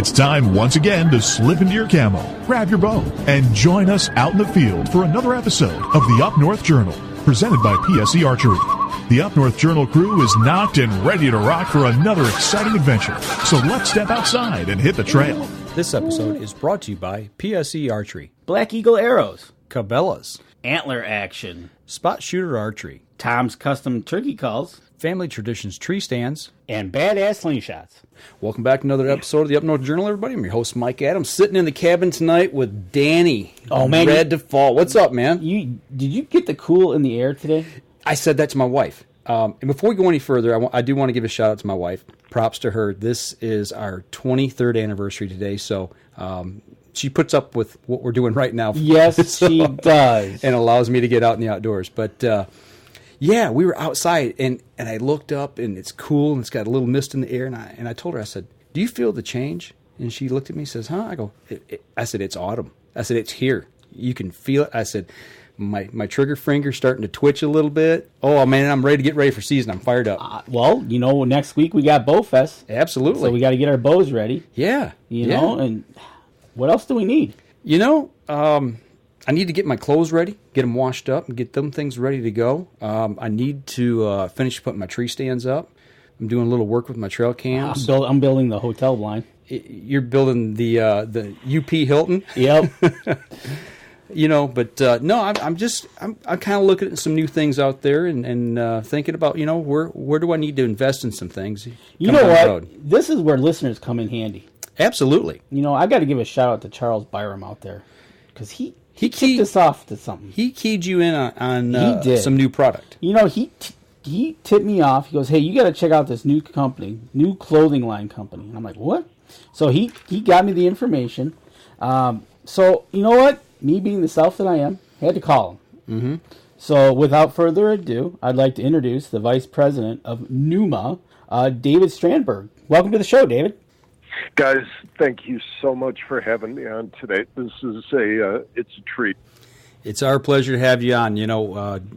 It's time once again to slip into your camo, grab your bow, and join us out in the field for another episode of the Up North Journal, presented by PSE Archery. The Up North Journal crew is knocked and ready to rock for another exciting adventure. So let's step outside and hit the trail. This episode is brought to you by PSE Archery, Black Eagle Arrows, Cabela's, Antler Action, Spot Shooter Archery, Tom's Custom Turkey Calls, Family Traditions Tree Stands, and Badass Slingshots. Welcome back to another episode of the Up North Journal, everybody. I'm your host, Mike Adams, sitting in the cabin tonight with Danny. Oh, man. Red Default. What's up, man? Did you get the cool in the air today? I said that to my wife. And before we go any further, I do want to give a shout out to my wife. Props to her. This is our 23rd anniversary today, so she puts up with what we're doing right now. Yes, so, she does. And allows me to get out in the outdoors. But, yeah, we were outside, and I looked up, and it's cool, and it's got a little mist in the air, and I told her, I said, do you feel the change? And she looked at me and says, huh? I go, I said, it's autumn. I said, it's here. You can feel it. I said, my trigger finger's starting to twitch a little bit. Oh, man, I'm ready to get ready for season. I'm fired up. Well, next week we got Bow Fest. Absolutely. So we got to get our bows ready. Yeah. You know, and what else do we need? I need to get my clothes ready, get them washed up, and get them things ready to go. I need to finish putting my tree stands up. I'm doing a little work with my trail cams. I'm building the hotel blind. You're building the UP Hilton. Yep. No, I'm kind of looking at some new things out there and thinking about, where do I need to invest in some things? You know what? This is where listeners come in handy. Absolutely. I got to give a shout out to Charles Byram out there because he kicked us off to something. He keyed you in on some new product. He tipped me off. He goes, hey, you got to check out this new company, new clothing line company. And I'm like, what? So he got me the information. So you know what? Me being the self that I am, I had to call him. Mm-hmm. So without further ado, I'd like to introduce the Vice President of Pnuma, David Strandberg. Welcome to the show, David. Guys, thank you so much for having me on today. This is it's a treat. It's our pleasure to have you on.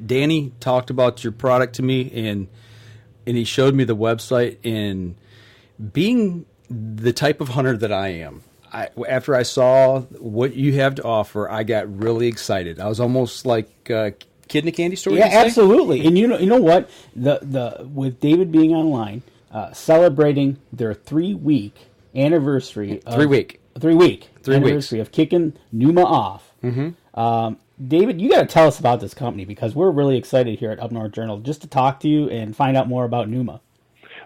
Danny talked about your product to me, and he showed me the website. And being the type of hunter that I am, after I saw what you have to offer, I got really excited. I was almost like a kid in a candy store. Yeah, absolutely. And you know what? The with David being online, celebrating their 3-week anniversary. 3-week anniversary of kicking Pnuma off. Mm-hmm. David, you got to tell us about this company because we're really excited here at Up North Journal just to talk to you and find out more about Pnuma.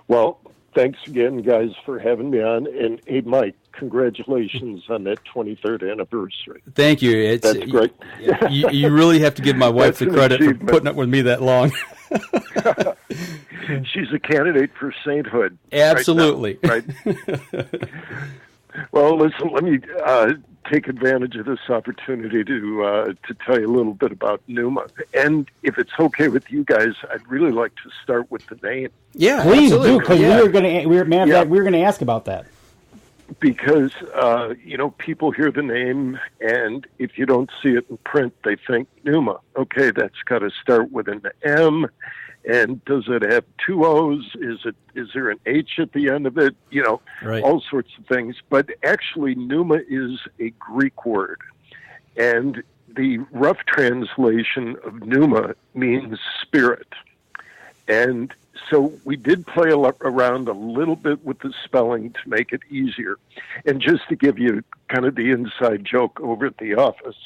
Well, thanks again, guys, for having me on. And hey, Mike, congratulations on that 23rd anniversary. Thank you. That's great. You really have to give my wife the credit for putting up with me that long. She's a candidate for sainthood. Absolutely. Right? Well, listen, let me take advantage of this opportunity to tell you a little bit about Pnuma. And if it's okay with you guys, I'd really like to start with the name. Yeah, please do, because we were going to ask about that. Because, people hear the name, and if you don't see it in print, they think Pnuma. Okay, that's got to start with an M. And does it have 2 O's? Is there an H at the end of it? Right. All sorts of things. But actually, Pnuma is a Greek word. And the rough translation of Pnuma means spirit. And so we did play around a little bit with the spelling to make it easier. And just to give you kind of the inside joke over at the office,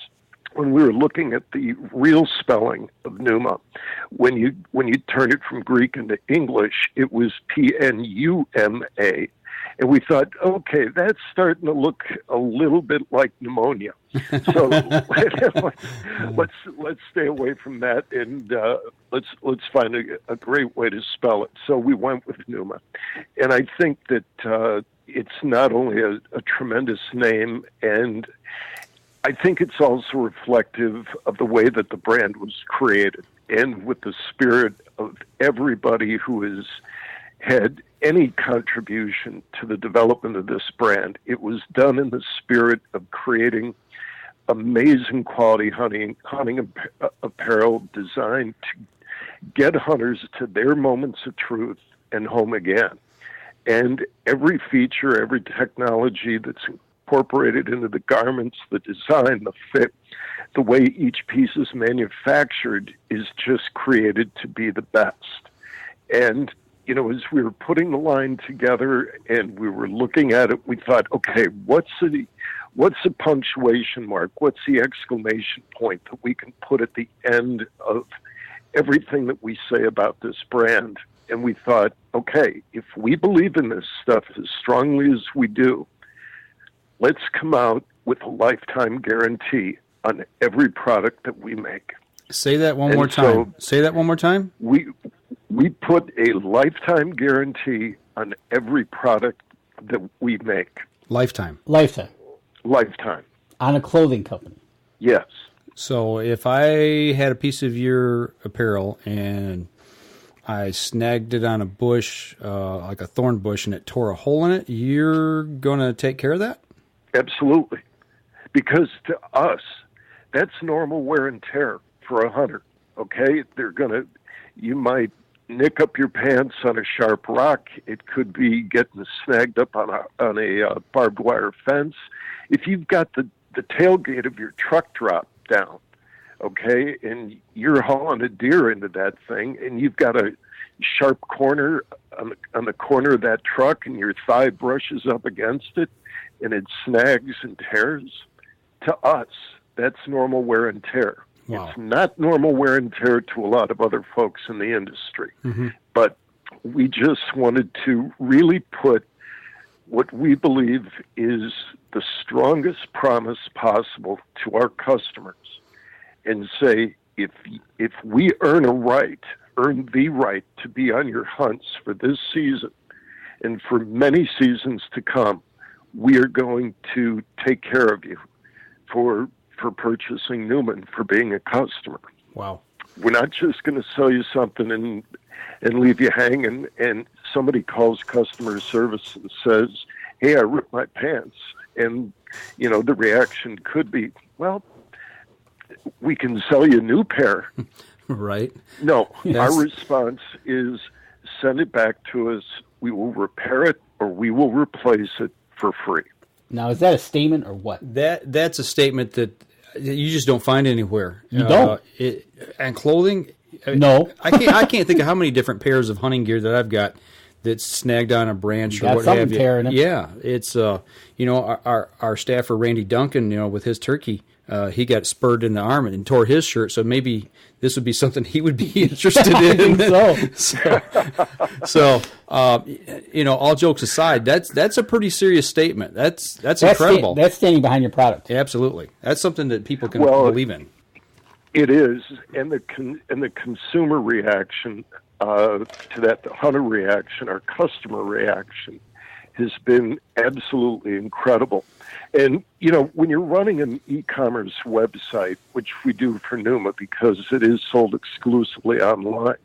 when we were looking at the real spelling of Pnuma, when you turn it from Greek into English, it was Pnuma. And we thought, okay, that's starting to look a little bit like pneumonia. So let's stay away from that, and let's find a great way to spell it. So we went with Pnuma, and I think that it's not only a tremendous name, and I think it's also reflective of the way that the brand was created, and with the spirit of everybody who has had any contribution to the development of this brand. It was done in the spirit of creating amazing quality hunting apparel designed to get hunters to their moments of truth and home again. And every feature, every technology that's incorporated into the garments, the design, the fit, the way each piece is manufactured is just created to be the best. And, you know, as we were putting the line together and we were looking at it, we thought, okay, what's the punctuation mark? What's the exclamation point that we can put at the end of everything that we say about this brand? And we thought, okay, if we believe in this stuff as strongly as we do, let's come out with a lifetime guarantee on every product that we make. Say that one more time. Say that one more time. We put a lifetime guarantee on every product that we make. Lifetime. Lifetime. On a clothing company. Yes. So if I had a piece of your apparel and I snagged it on a bush, like a thorn bush, and it tore a hole in it, you're going to take care of that? Absolutely. Because to us, that's normal wear and tear for a hunter, okay? You might nick up your pants on a sharp rock. It could be getting snagged up on a barbed wire fence. If you've got the tailgate of your truck dropped down, okay, and you're hauling a deer into that thing, and you've got a sharp corner on the corner of that truck, and your thigh brushes up against it, and it snags and tears, to us, that's normal wear and tear. Wow. It's not normal wear and tear to a lot of other folks in the industry. Mm-hmm. But we just wanted to really put what we believe is the strongest promise possible to our customers and say, if we earn the right to be on your hunts for this season and for many seasons to come, we are going to take care of you for purchasing Pnuma, for being a customer. Wow. We're not just going to sell you something and leave you hanging, and somebody calls customer service and says, hey, I ripped my pants. And, you know, the reaction could be, well, we can sell you a new pair. Right. No, our response is send it back to us. We will repair it or we will replace it for free. Now, is that a statement or what? That's a statement that you just don't find anywhere. You don't. And clothing. No. I can't think of how many different pairs of hunting gear that I've got that's snagged on a branch or what have you. Tearing it. Yeah, it's you know, our staffer Randy Duncan, you know, with his turkey, he got spurred in the arm and tore his shirt. So maybe this would be something he would be interested in. So you know, all jokes aside, that's a pretty serious statement. That's incredible. That's standing behind your product. Absolutely, that's something that people can believe in. It is, and the consumer reaction to that, the hunter reaction, our customer reaction, has been absolutely incredible. And, you know, when you're running an e-commerce website, which we do for Pnuma because it is sold exclusively online,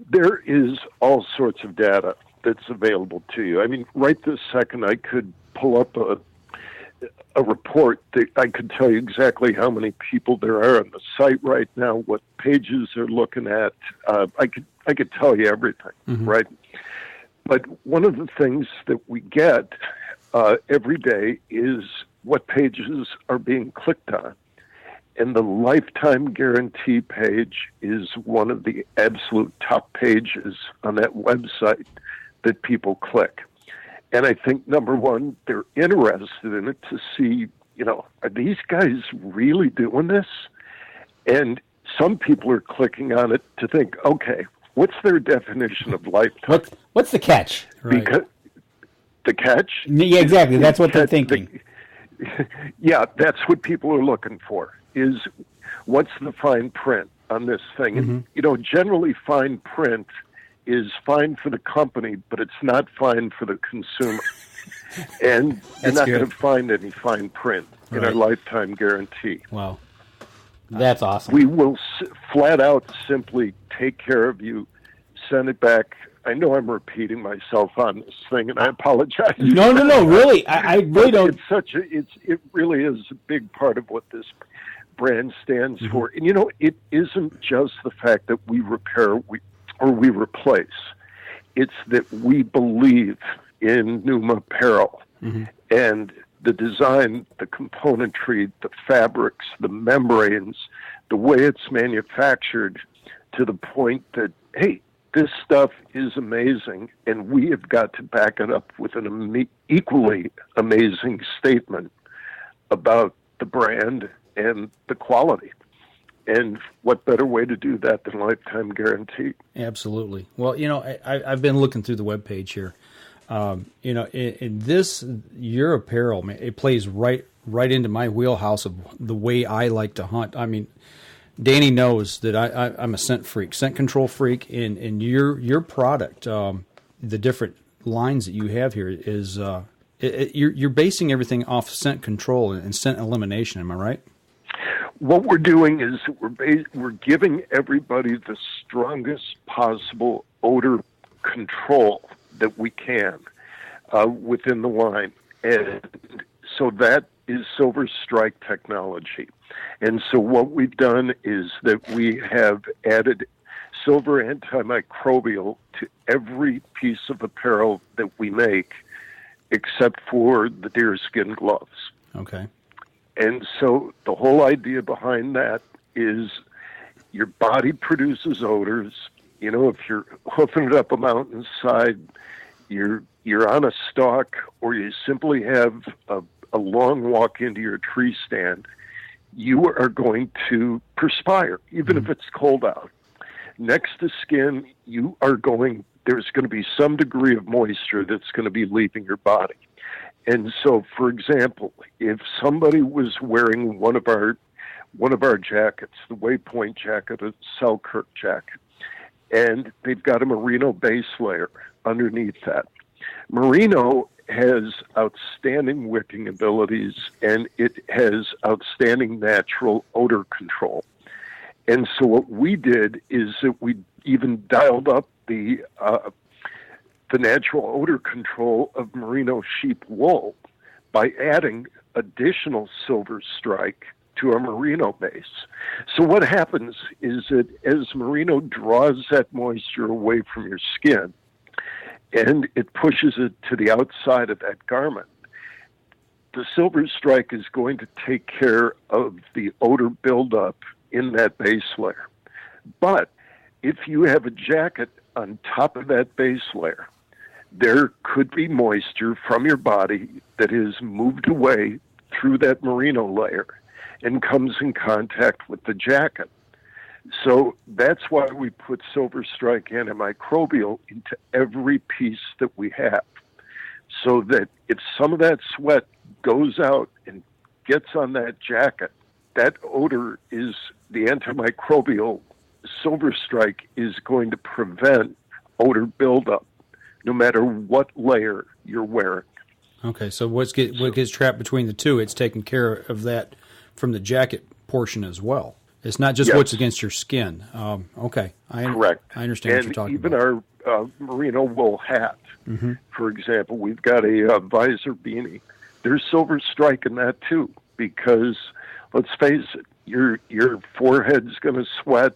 there is all sorts of data that's available to you. I mean, right this second, I could pull up a report that I could tell you exactly how many people there are on the site right now, what pages they're looking at. I could tell you everything, right? But one of the things that we get every day is what pages are being clicked on. And the lifetime guarantee page is one of the absolute top pages on that website that people click. And I think, number one, they're interested in it to see, you know, are these guys really doing this? And some people are clicking on it to think, okay, what's their definition of lifetime? What's the catch? Right. Because the catch? Yeah, exactly. That's what they're thinking. Yeah, that's what people are looking for, is what's the fine print on this thing? And, you know, generally fine print is fine for the company, but it's not fine for the consumer. And you're not going to find any fine print in our lifetime guarantee. Wow. That's awesome. We will flat out simply take care of you, send it back. I know I'm repeating myself on this thing, and I apologize. No, really. I really don't. It really is a big part of what this brand stands for. And, you know, it isn't just the fact that we repair or we replace. It's that we believe in Pnuma Apparel and the design, the componentry, the fabrics, the membranes, the way it's manufactured, to the point that, hey, this stuff is amazing, and we have got to back it up with an equally amazing statement about the brand and the quality. And what better way to do that than lifetime guarantee? Absolutely. Well, I've been looking through the webpage here. In this, your apparel, man, it plays right into my wheelhouse of the way I like to hunt. I mean, Danny knows that I'm a scent freak, scent control freak, and your product, the different lines that you have here is you're basing everything off scent control and scent elimination. Am I right? What we're doing is we're giving everybody the strongest possible odor control that we can within the line. And so that is Silver Strike technology. And so what we've done is that we have added silver antimicrobial to every piece of apparel that we make, except for the deerskin gloves. Okay. And so the whole idea behind that is your body produces odors. If you're hoofing it up a mountainside, you're on a stalk, or you simply have a long walk into your tree stand, you are going to perspire, even if it's cold out. Next to skin, there's going to be some degree of moisture that's going to be leaving your body. And so, for example, if somebody was wearing one of our jackets, the Waypoint jacket, a Selkirk jacket, and they've got a merino base layer underneath that. Merino has outstanding wicking abilities, and it has outstanding natural odor control. And so what we did is that we even dialed up the natural odor control of merino sheep wool by adding additional Silver Strike to our merino base. So what happens is that as merino draws that moisture away from your skin and it pushes it to the outside of that garment, the Silver Strike is going to take care of the odor buildup in that base layer. But if you have a jacket on top of that base layer, there could be moisture from your body that is moved away through that merino layer and comes in contact with the jacket. So that's why we put Silver Strike antimicrobial into every piece that we have, so that if some of that sweat goes out and gets on that jacket, that odor is the antimicrobial. Silver Strike is going to prevent odor buildup, no matter what layer you're wearing. Okay, so what gets trapped between the two, it's taking care of that from the jacket portion as well. It's not just what's against your skin. Okay. Correct. I understand what you're talking about. Even our merino wool hat, for example, we've got a visor beanie. There's Silver Strike in that too, because let's face it, your forehead's going to sweat,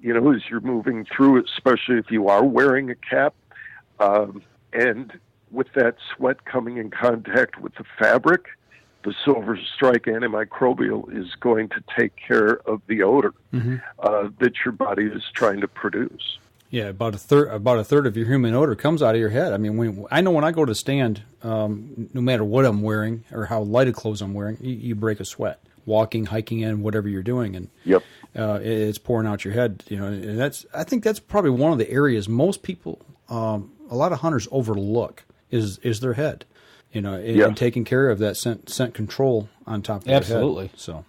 as you're moving through it, especially if you are wearing a cap. And with that sweat coming in contact with the fabric, the Silver Strike antimicrobial is going to take care of the odor that your body is trying to produce. Yeah, about a third of your human odor comes out of your head. I mean, when I go to stand, no matter what I'm wearing or how light of clothes I'm wearing, you break a sweat. Walking, hiking in, whatever you're doing, and it's pouring out your head. And I think that's probably one of the areas most people, a lot of hunters overlook is their head. And taking care of that scent control on top of their head. Absolutely. So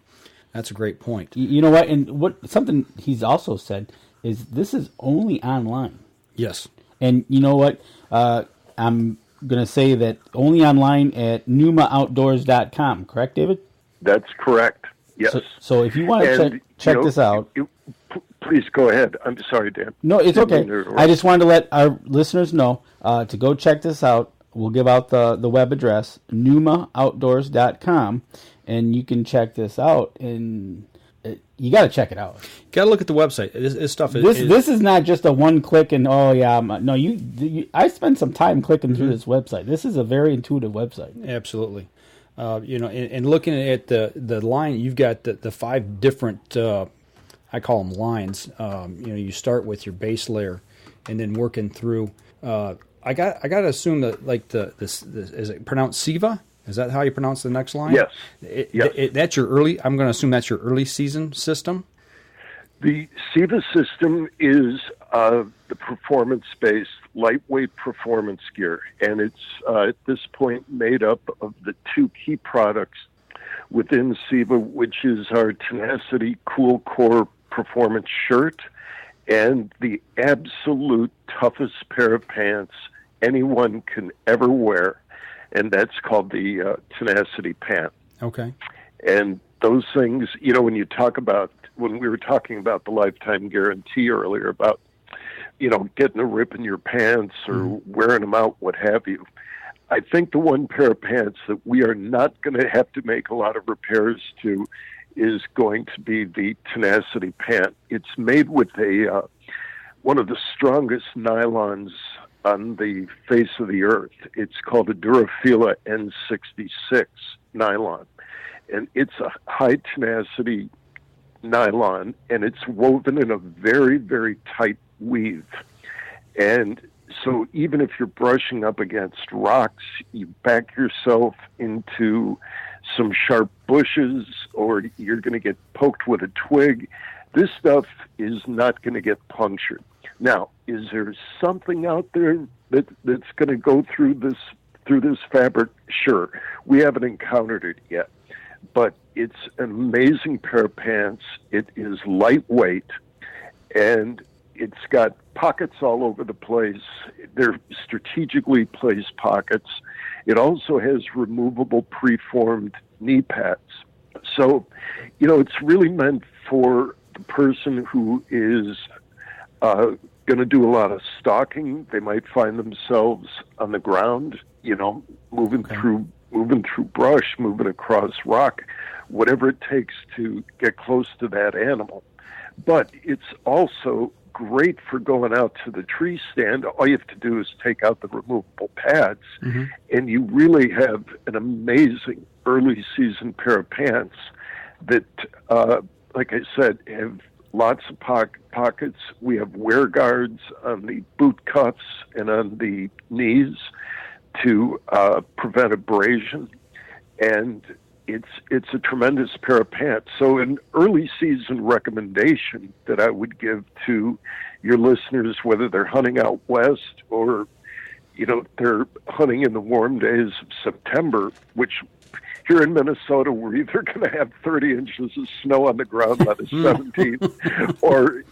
that's a great point. You know what? And something he's also said is this is only online. Yes. And you know what? I'm going to say that only online at pneumaoutdoors.com. Correct, David? That's correct. Yes. So if you want to check this out. Please go ahead. I'm sorry, Dan. No, it's okay. I just wanted to let our listeners know to go check this out. We'll give out the web address, pneumaoutdoors.com, and you can check this out. And you got to check it out. Got to look at the website. This stuff This is not just a one click and no. I spent some time clicking through this website. This is a very intuitive website. Absolutely. And looking at the line, you've got the 5 different. I call them lines. You start with your base layer, and then working through. I got to assume that this is it pronounced Siva? Is that how you pronounce the next line? Yes. That's your early. I'm going to assume that's your early season system. The Siva system is the performance-based, lightweight performance gear, and it's at this point made up of the 2 key products within Siva, which is our Tenacity Cool Core performance shirt and the absolute toughest pair of pants anyone can ever wear, and that's called the Tenacity pant. Okay. And those things, when we were talking about the lifetime guarantee earlier about, getting a rip in your pants or wearing them out, what have you, I think the one pair of pants that we are not going to have to make a lot of repairs to is going to be the Tenacity pant. It's made with one of the strongest nylons on the face of the earth. It's called a Durafila N66 nylon. And it's a high tenacity nylon, and it's woven in a very, very tight weave. And so even if you're brushing up against rocks, you back yourself into some sharp bushes, or you're going to get poked with a twig, this stuff is not going to get punctured. Now, is there something out there that's going to go through this fabric? Sure. We haven't encountered it yet. But it's an amazing pair of pants. It is lightweight, and it's got pockets all over the place. They're strategically placed pockets. It also has removable preformed knee pads. So, it's really meant for the person who is going to do a lot of stalking. They might find themselves on the ground, moving through brush, moving across rock, whatever it takes to get close to that animal. But it's also great for going out to the tree stand. All you have to do is take out the removable pads, and you really have an amazing early season pair of pants that, like I said, have lots of pockets. We have wear guards on the boot cuffs and on the knees to prevent abrasion, and it's a tremendous pair of pants. So an early season recommendation that I would give to your listeners, whether they're hunting out west or they're hunting in the warm days of September, which here in Minnesota we're either going to have 30 inches of snow on the ground by the 17th, or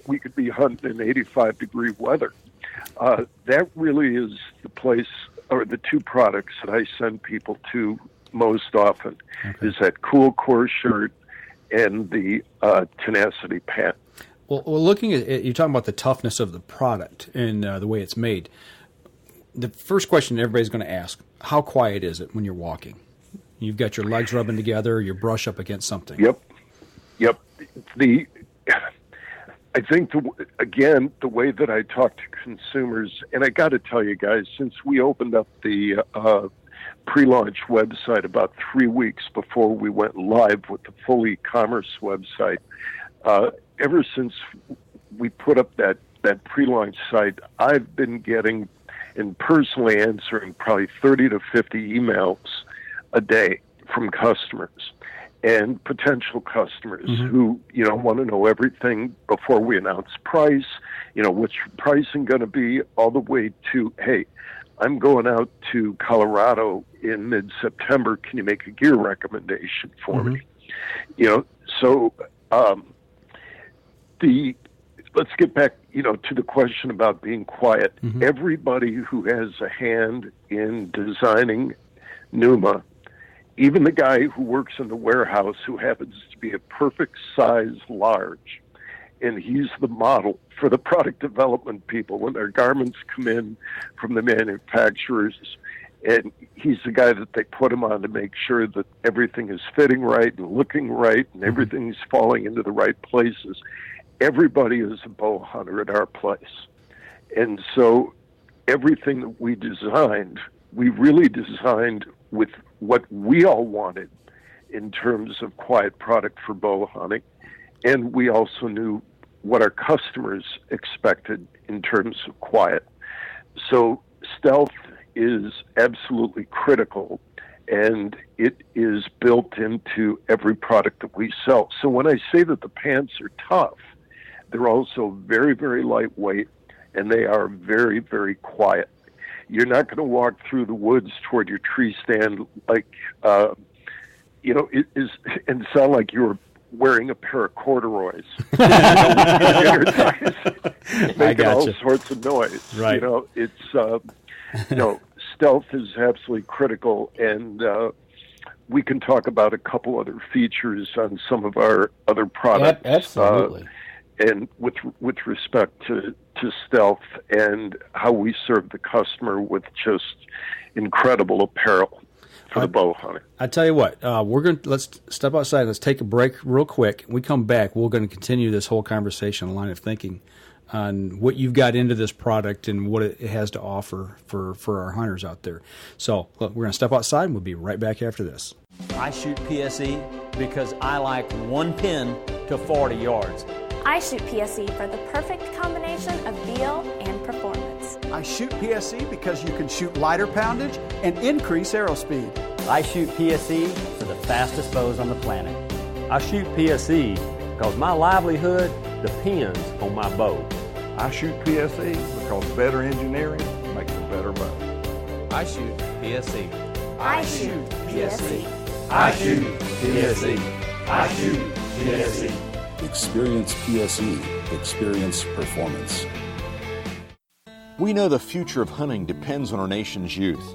we could be hunting in 85-degree weather. That really is the place, or the 2 products that I send people to most often, is that Cool Core shirt and the Tenacity pant. Well, looking at, you're talking about the toughness of the product and the way it's made. The first question everybody's going to ask, how quiet is it when you're walking? You've got your legs rubbing together, your brush up against something. Yep. I think, the way that I talk to consumers, and I got to tell you guys, since we opened up the pre-launch website about 3 weeks before we went live with the full e-commerce website, ever since we put up that pre-launch site, I've been getting and personally answering probably 30 to 50 emails a day from customers and potential customers who, want to know everything before we announce price, what's your pricing going to be, all the way to, hey, I'm going out to Colorado in mid-September. Can you make a gear recommendation for me? So let's get back, to the question about being quiet. Everybody who has a hand in designing Pnuma, even the guy who works in the warehouse who happens to be a perfect size large, and he's the model for the product development people when their garments come in from the manufacturers, And he's the guy that they put him on to make sure that everything is fitting right and looking right and everything's falling into the right places. Everybody is a bow hunter at our place. And so everything that we designed, we really designed with what we all wanted in terms of quiet product for bow hunting. And we also knew what our customers expected in terms of quiet. So stealth is absolutely critical, and it is built into every product that we sell. So when I say that the pants are tough, they're also very, very lightweight, and they are very, very quiet. You're not going to walk through the woods toward your tree stand like, it is, and sound like you were wearing a pair of corduroys, making all sorts of noise. Right. It's stealth is absolutely critical, and we can talk about a couple other features on some of our other products. Yep, absolutely. And with respect to stealth and how we serve the customer with just incredible apparel for the bow hunter. I tell you what, let's step outside. Let's take a break real quick. When we come back, we're going to continue this whole conversation, line of thinking on what you've got into this product and what it has to offer for our hunters out there. So look, we're going to step outside, and we'll be right back after this. I shoot PSE because I like one pin to 40 yards. I shoot PSE for the perfect combination of feel and performance. I shoot PSE because you can shoot lighter poundage and increase arrow speed. I shoot PSE for the fastest bows on the planet. I shoot PSE because my livelihood depends on my bow. I shoot PSE because better engineering makes a better bow. I shoot PSE. I shoot PSE. I shoot PSE. I shoot PSE. Experience PSE. Experience performance. We know the future of hunting depends on our nation's youth.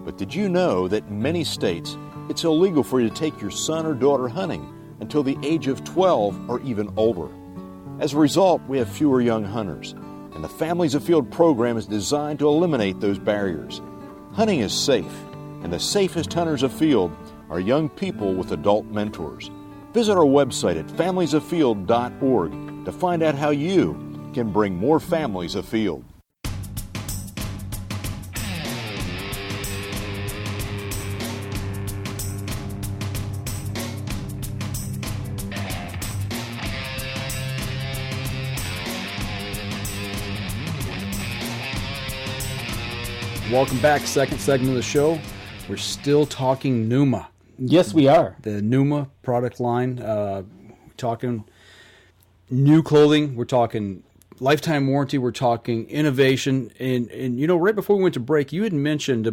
But did you know that in many states, it's illegal for you to take your son or daughter hunting until the age of 12 or even older? As a result, we have fewer young hunters, and the Families Afield program is designed to eliminate those barriers. Hunting is safe, and the safest hunters afield are young people with adult mentors. Visit our website at familiesafield.org to find out how you can bring more families afield. Welcome back, second segment of the show. We're still talking Pnuma. Yes, we are. The Pnuma product line. We're talking new clothing. We're talking lifetime warranty. We're talking innovation. And right before we went to break, you had mentioned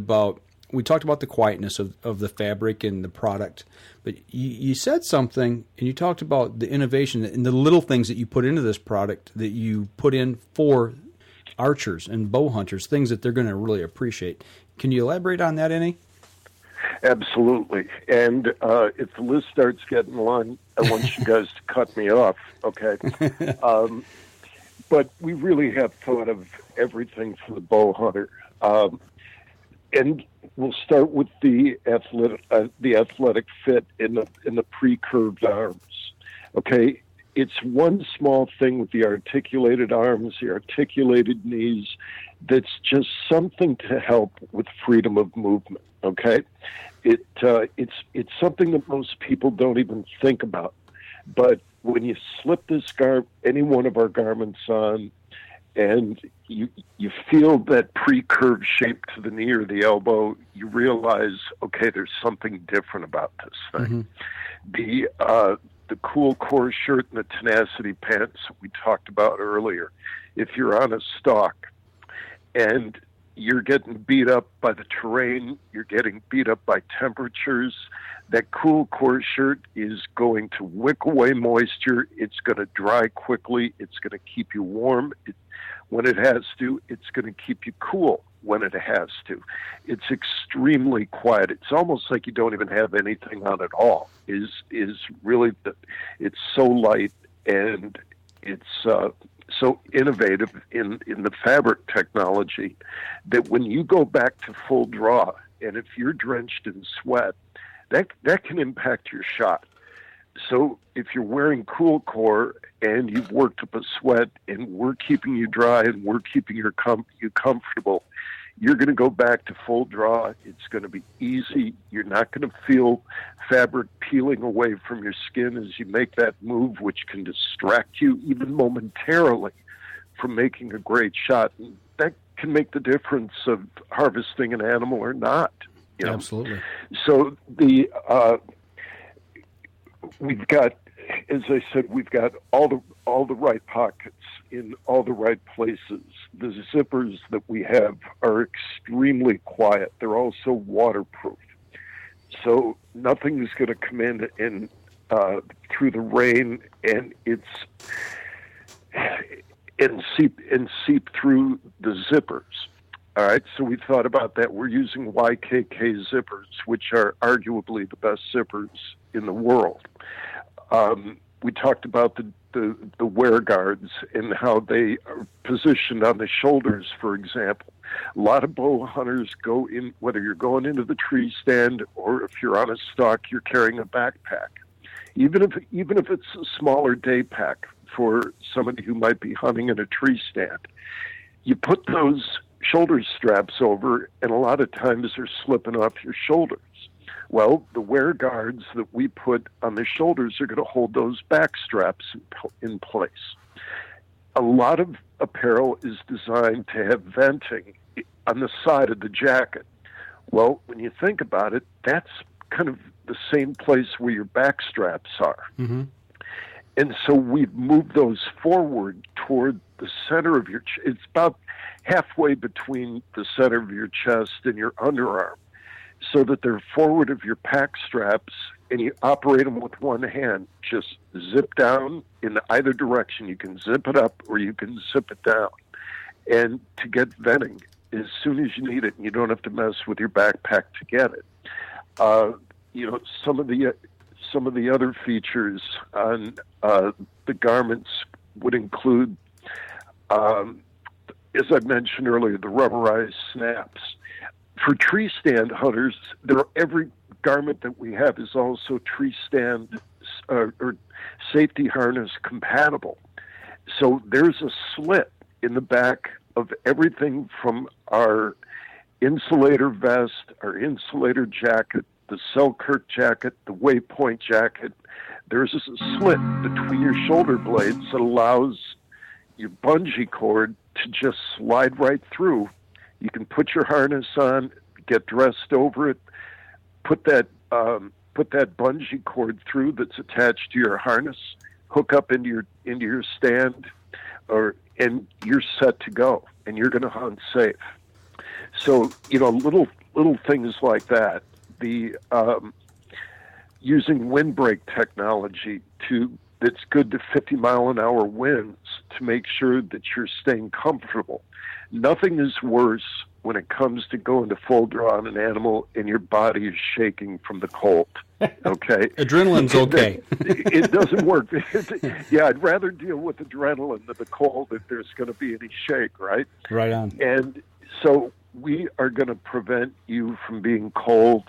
we talked about the quietness of the fabric and the product. But you said something, and you talked about the innovation and the little things that you put into this product that you put in for archers and bow hunters, things that they're going to really appreciate. Can you elaborate on that any? Absolutely. And if the list starts getting long, I want you guys to cut me off, okay? But we really have thought of everything for the bow hunter. And we'll start with the athletic fit in the pre-curved arms, okay? It's one small thing with the articulated arms, the articulated knees, that's just something to help with freedom of movement, okay? It's something that most people don't even think about. But when you slip any one of our garments on, and you feel that pre-curved shape to the knee or the elbow, you realize, okay, there's something different about this thing. Mm-hmm. The cool core shirt and the tenacity pants we talked about earlier. If you're on a stalk and you're getting beat up by the terrain, you're getting beat up by temperatures, that cool core shirt is going to wick away moisture. It's going to dry quickly. It's going to keep you warm when it has to. It's going to keep you cool when it has to. It's extremely quiet. It's almost like you don't even have anything on at all. Is really it's so light, and it's so innovative in the fabric technology that when you go back to full draw, and if you're drenched in sweat, that can impact your shot. So if you're wearing Cool Core and you've worked up a sweat and we're keeping you dry and we're keeping you comfortable, you're going to go back to full draw. It's going to be easy. You're not going to feel fabric peeling away from your skin as you make that move, which can distract you even momentarily from making a great shot. And that can make the difference of harvesting an animal or not. You know? Absolutely. So we've got, as I said, we've got all the right pockets in all the right places. The zippers that we have are extremely quiet. They're also waterproof, so nothing's going to come in through the rain and seep through the zippers. All right, so we thought about that. We're using YKK zippers, which are arguably the best zippers in the world. We talked about the wear guards and how they are positioned on the shoulders, for example. A lot of bow hunters go in, whether you're going into the tree stand or if you're on a stalk, you're carrying a backpack. Even if it's a smaller day pack for somebody who might be hunting in a tree stand, you put those shoulder straps over, and a lot of times they're slipping off your shoulders. Well, the wear guards that we put on the shoulders are going to hold those back straps in place. A lot of apparel is designed to have venting on the side of the jacket. Well, when you think about it, that's kind of the same place where your back straps are. Mm-hmm. And so we've moved those forward toward the center of your chest. It's about halfway between the center of your chest and your underarm, so that they're forward of your pack straps, and you operate them with one hand. Just zip down in either direction. You can zip it up or you can zip it down. And to get venting as soon as you need it, and you don't have to mess with your backpack to get it. Some of the other features on the garments would include, as I mentioned earlier, the rubberized snaps. For tree stand hunters, every garment that we have is also tree stand or safety harness compatible. So there's a slit in the back of everything from our insulator vest, our insulator jacket, the Selkirk jacket, the Waypoint jacket. There's a slit between your shoulder blades that allows your bungee cord to just slide right through. You can put your harness on, get dressed over it, put that bungee cord through that's attached to your harness, hook up into your stand, and you're set to go, and you're going to hunt safe. So little things like that. The using windbreak technology that's good to 50-mile-an-hour winds to make sure that you're staying comfortable. Nothing is worse when it comes to going to full draw on an animal and your body is shaking from the cold. Okay? Adrenaline's okay. It doesn't work. Yeah, I'd rather deal with adrenaline than the cold if there's going to be any shake, right? Right on. And so we are going to prevent you from being cold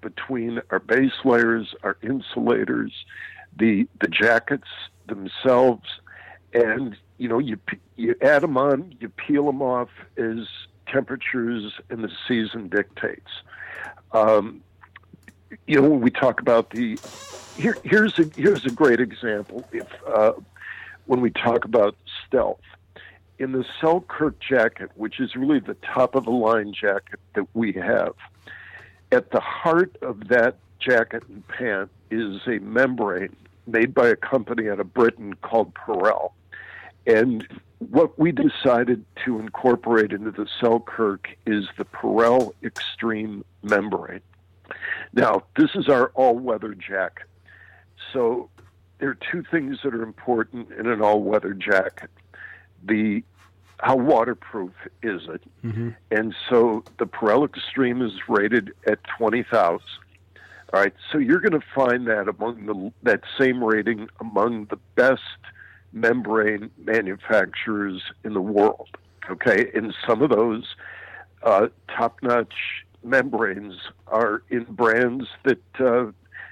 between our base layers, our insulators, the jackets themselves, and you add them on, you peel them off as temperatures and the season dictates. When we talk about here's a great example. When we talk about stealth, in the Selkirk jacket, which is really the top of the line jacket that we have, at the heart of that jacket and pant is a membrane made by a company out of Britain called Apparel. And what we decided to incorporate into the Selkirk is the Apparel Extreme membrane. Now, this is our all-weather jacket. So there are two things that are important in an all-weather jacket. How waterproof is it? Mm-hmm. And so the Apparel Extreme is rated at 20,000. All right, so you're going to find that that same rating among the best membrane manufacturers in the world. Okay, and some of those top-notch membranes are in brands that,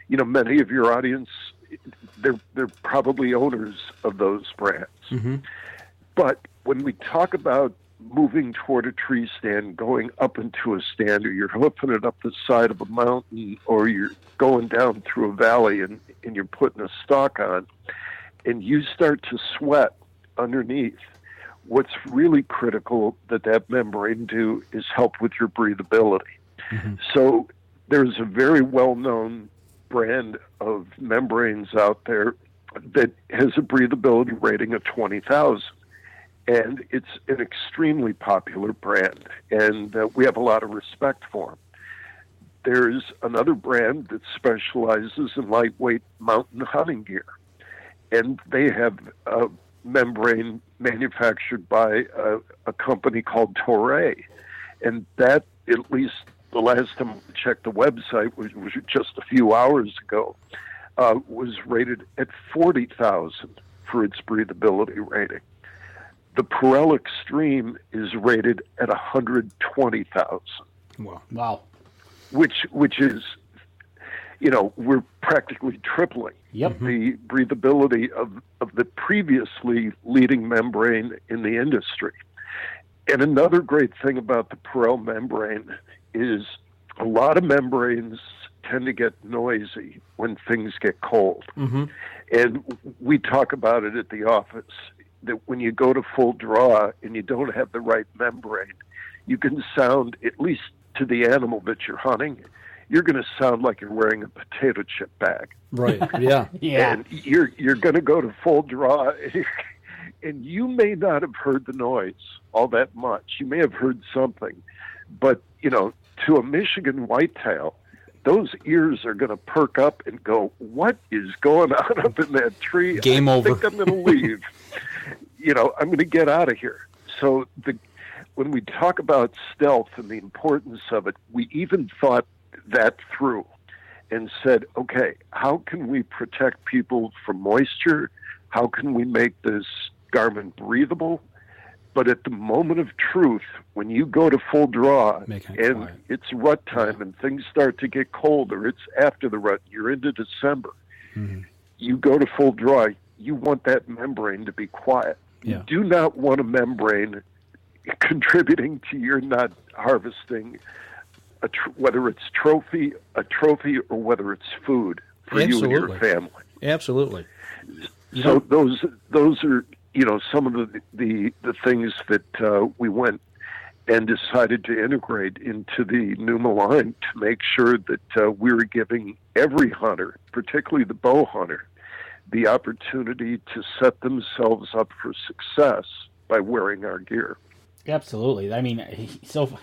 many of your audience, they're probably owners of those brands. Mm-hmm. But when we talk about moving toward a tree stand, going up into a stand, or you're hoofing it up the side of a mountain, or you're going down through a valley and you're putting a stalk on, and you start to sweat underneath, what's really critical that membrane do is help with your breathability. Mm-hmm. So there's a very well-known brand of membranes out there that has a breathability rating of 20,000. And it's an extremely popular brand, and we have a lot of respect for them. There's another brand that specializes in lightweight mountain hunting gear, and they have a membrane manufactured by a company called Toray. And that, at least the last time I checked the website, which was just a few hours ago, was rated at 40,000 for its breathability rating. The Apparel Extreme is rated at 120,000. Wow. Which is, we're practically tripling the breathability of the previously leading membrane in the industry. And another great thing about the Apparel membrane is a lot of membranes tend to get noisy when things get cold. Mm-hmm. And we talk about it at the office, that when you go to full draw and you don't have the right membrane, you can sound, at least to the animal that you're hunting, you're going to sound like you're wearing a potato chip bag. Right, yeah. Yeah. And you're going to go to full draw, and you may not have heard the noise all that much. You may have heard something. But, to a Michigan whitetail, those ears are going to perk up and go, what is going on up in that tree? Game over. I think I'm going to leave. I'm going to get out of here. So when we talk about stealth and the importance of it, we even thought that through and said, okay, how can we protect people from moisture? How can we make this garment breathable? But at the moment of truth, when you go to full draw and it's rut time and things start to get colder, it's after the rut, you're into December, you go to full draw, you want that membrane to be quiet. Yeah. You do not want a membrane contributing to your not harvesting, whether it's a trophy, or whether it's food for you and your family. Absolutely. So those are some of the things that we went and decided to integrate into the Pnuma line to make sure that we were giving every hunter, particularly the bow hunter, the opportunity to set themselves up for success by wearing our gear. Absolutely. I mean, so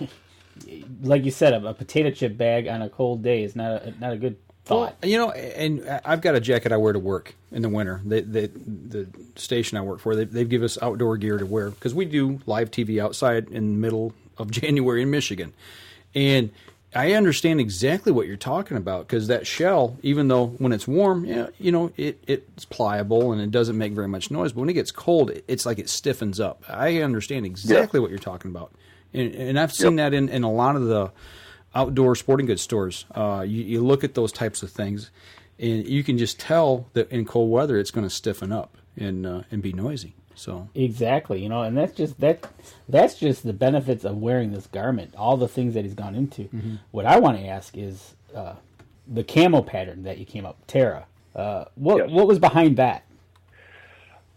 like you said, a potato chip bag on a cold day is not a good thought. Well, and I've got a jacket I wear to work in the winter. The station I work for, they give us outdoor gear to wear because we do live TV outside in the middle of January in Michigan. And I understand exactly what you're talking about because that shell, even though when it's warm, it's pliable and it doesn't make very much noise. But when it gets cold, it's like it stiffens up. I understand exactly what you're talking about. And I've seen that in a lot of the outdoor sporting goods stores. You look at those types of things, and you can just tell that in cold weather it's going to stiffen up and be noisy. So exactly, and that's just the benefits of wearing this garment. All the things that he's gone into. Mm-hmm. What I want to ask is the camo pattern that you came up, Terra. What was behind that?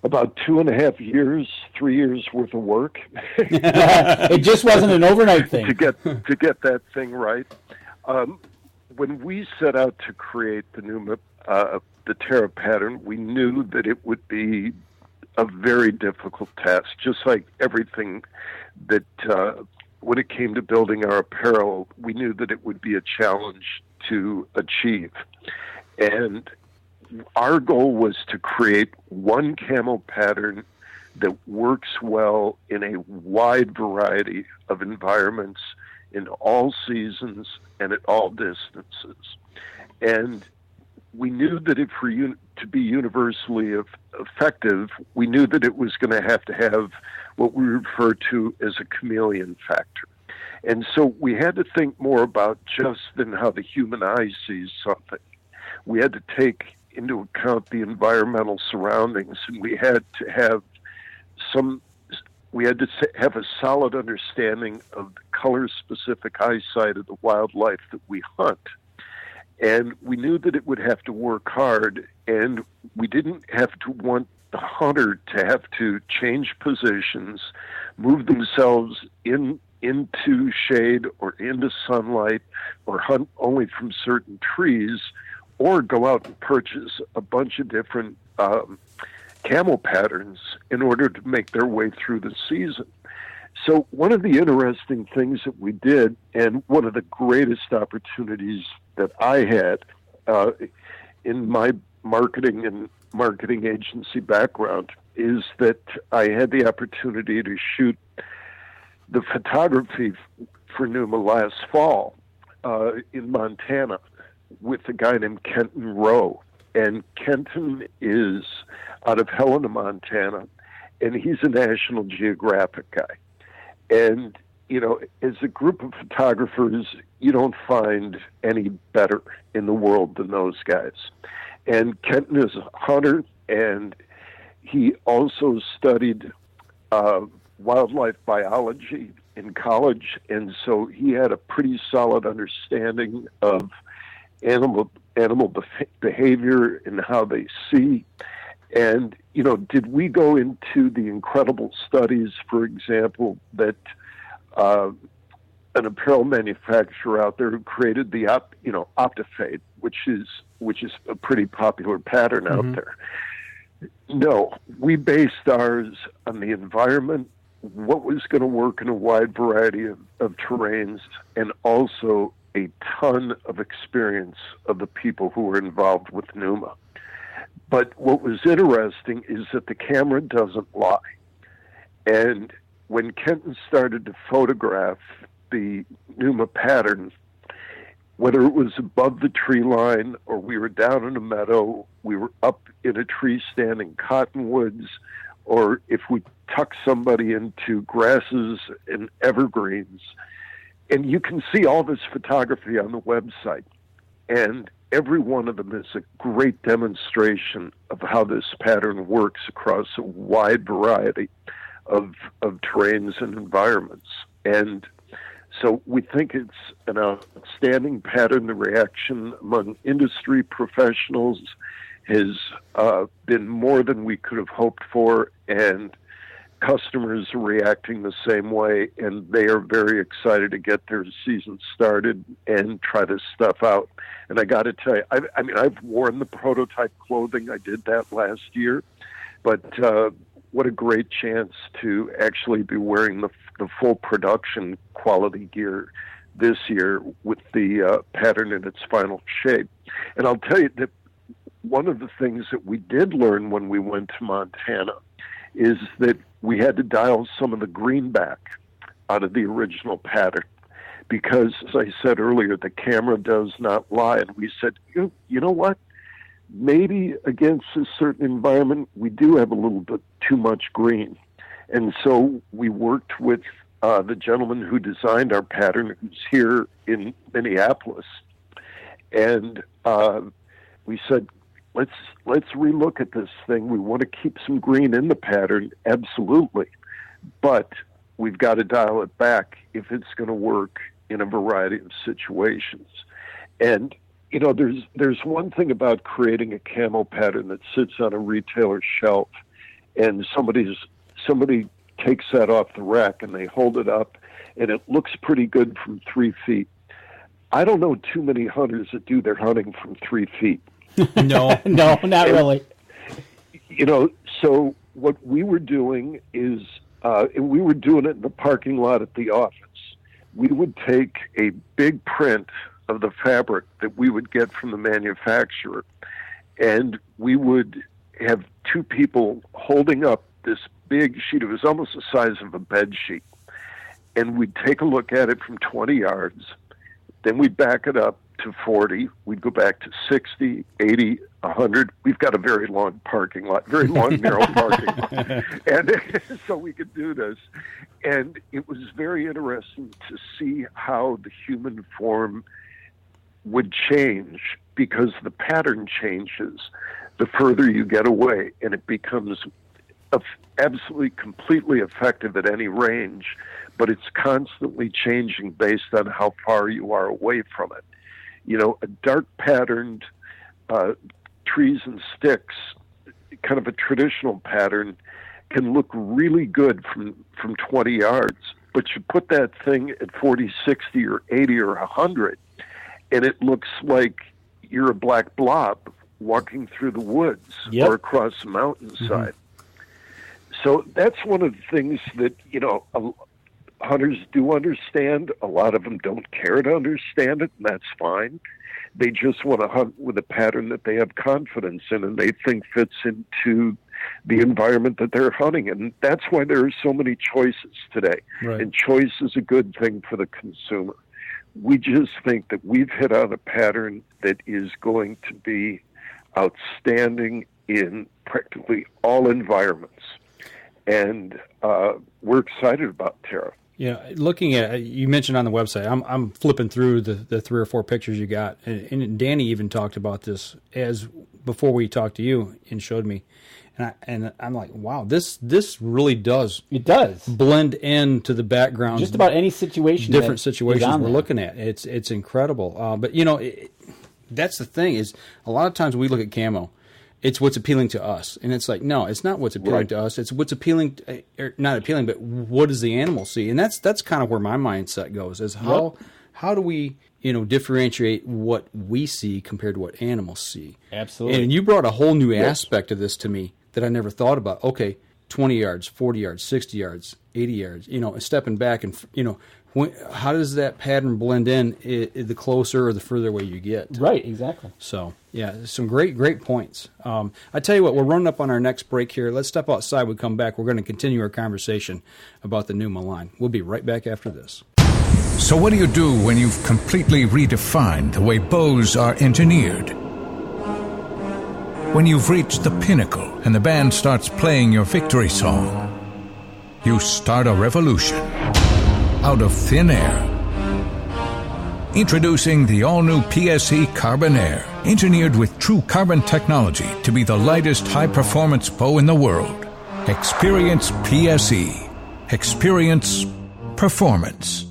About 2.5 years, 3 years worth of work. It just wasn't an overnight thing to get that thing right. When we set out to create the Pnuma, the Terra pattern, we knew that it would be a very difficult task, just like everything that when it came to building our apparel, we knew that it would be a challenge to achieve. And our goal was to create one camo pattern that works well in a wide variety of environments, in all seasons, and at all distances. And we knew that to be universally effective, we knew that it was going to have what we refer to as a chameleon factor. And so we had to think more about just than how the human eye sees something. We had to take into account the environmental surroundings, and we had to have a solid understanding of the color-specific eyesight of the wildlife that we hunt. And we knew that it would have to work hard, and we didn't have to want the hunter to have to change positions, move themselves into shade or into sunlight, or hunt only from certain trees, or go out and purchase a bunch of different camel patterns in order to make their way through the season. So one of the interesting things that we did, and one of the greatest opportunities that I had in my marketing agency background, is that I had the opportunity to shoot the photography for Pnuma last fall in Montana with a guy named Kenton Rowe. And Kenton is out of Helena, Montana, and he's a National Geographic guy. And, you know, as a group of photographers, you don't find any better in the world than those guys. And Kenton is a hunter, and he also studied wildlife biology in college, and so he had a pretty solid understanding of animal behavior and how they see. And, you know, did we go into the incredible studies, for example, that an apparel manufacturer out there who created the Optifade, which is a pretty popular pattern out there? No, we based ours on the environment, what was going to work in a wide variety of terrains, and also a ton of experience of the people who were involved with Pnuma. But what was interesting is that the camera doesn't lie. And when Kenton started to photograph the Pnuma pattern, whether it was above the tree line or we were down in a meadow, we were up in a tree stand in cottonwoods, or if we tuck somebody into grasses and evergreens. And you can see all this photography on the website. And every one of them is a great demonstration of how this pattern works across a wide variety of terrains and environments. And so we think it's an outstanding pattern. The reaction among industry professionals has been more than we could have hoped for, and customers are reacting the same way, and they are very excited to get their season started and try this stuff out. And I got to tell you, I've worn the prototype clothing. I did that last year, but what a great chance to actually be wearing the full production quality gear this year with the pattern in its final shape. And I'll tell you that one of the things that we did learn when we went to Montana is that we had to dial some of the green back out of the original pattern because, as I said earlier, the camera does not lie. And we said, you know what? Maybe against a certain environment, we do have a little bit too much green. And so we worked with the gentleman who designed our pattern, who's here in Minneapolis. And we said, let's relook at this thing. We want to keep some green in the pattern, absolutely, but we've got to dial it back if it's going to work in a variety of situations. And you know, there's one thing about creating a camo pattern that sits on a retailer's shelf, and somebody takes that off the rack and they hold it up, and it looks pretty good from 3 feet. I don't know too many hunters that do their hunting from 3 feet. No, not really. You know, so what we were doing is, and we were doing it in the parking lot at the office. We would take a big print of the fabric that we would get from the manufacturer, and we would have two people holding up this big sheet. It was almost the size of a bed sheet, and we'd take a look at it from 20 yards. Then we'd back it up to 40. We'd go back to 60, 80, 100. We've got a very long parking lot, very long, narrow parking lot. And so we could do this. And it was very interesting to see how the human form would change, because the pattern changes the further you get away, and it becomes absolutely, completely effective at any range, but it's constantly changing based on how far you are away from it. You know, a dark patterned trees and sticks, kind of a traditional pattern, can look really good from 20 yards, but you put that thing at 40, 60, or 80, or 100, and it looks like you're a black blob walking through the woods or across the mountainside. So that's one of the things that, you know, hunters do understand. A lot of them don't care to understand it, and that's fine. They just want to hunt with a pattern that they have confidence in and they think fits into the environment that they're hunting. And that's why there are so many choices today. Right. And choice is a good thing for the consumer. We just think that we've hit on a pattern that is going to be outstanding in practically all environments. And we're excited about Terra. Yeah, looking at, you mentioned on the website, I'm flipping through the 3 or 4 pictures you got, and Danny even talked about this as before we talked to you and showed me, and I'm like, wow, this really does blend into the background. Just about any situation, different situations we're looking at. It's incredible. But you know, that's the thing is, a lot of times we look at camo. It's what's appealing to us. And it's like, no, it's not what's appealing to us. It's what's appealing, not appealing, but what does the animal see? And that's kind of where my mindset goes, is how do we, you know, differentiate what we see compared to what animals see? Absolutely. And you brought a whole new aspect of this to me that I never thought about. Okay, 20 yards, 40 yards, 60 yards, 80 yards, you know, stepping back and, you know, how does that pattern blend in the closer or the further away you get? Right, exactly. So, yeah, some great points. I tell you what, we're running up on our next break here. Let's step outside. We come back. We're going to continue our conversation about the Pnuma line. We'll be right back after this. So what do you do when you've completely redefined the way bows are engineered? When you've reached the pinnacle and the band starts playing your victory song, you start a revolution out of thin air. Introducing the all-new PSE Carbon Air, engineered with true carbon technology to be the lightest high-performance bow in the world. Experience PSE. Experience performance.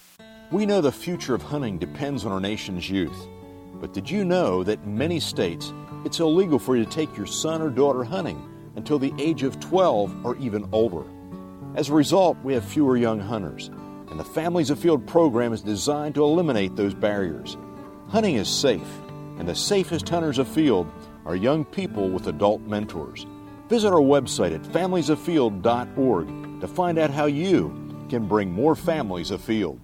We know the future of hunting depends on our nation's youth. But did you know that in many states, it's illegal for you to take your son or daughter hunting until the age of 12 or even older? As a result, we have fewer young hunters. And the Families Afield program is designed to eliminate those barriers. Hunting is safe, and the safest hunters afield are young people with adult mentors. Visit our website at familiesafield.org to find out how you can bring more families afield.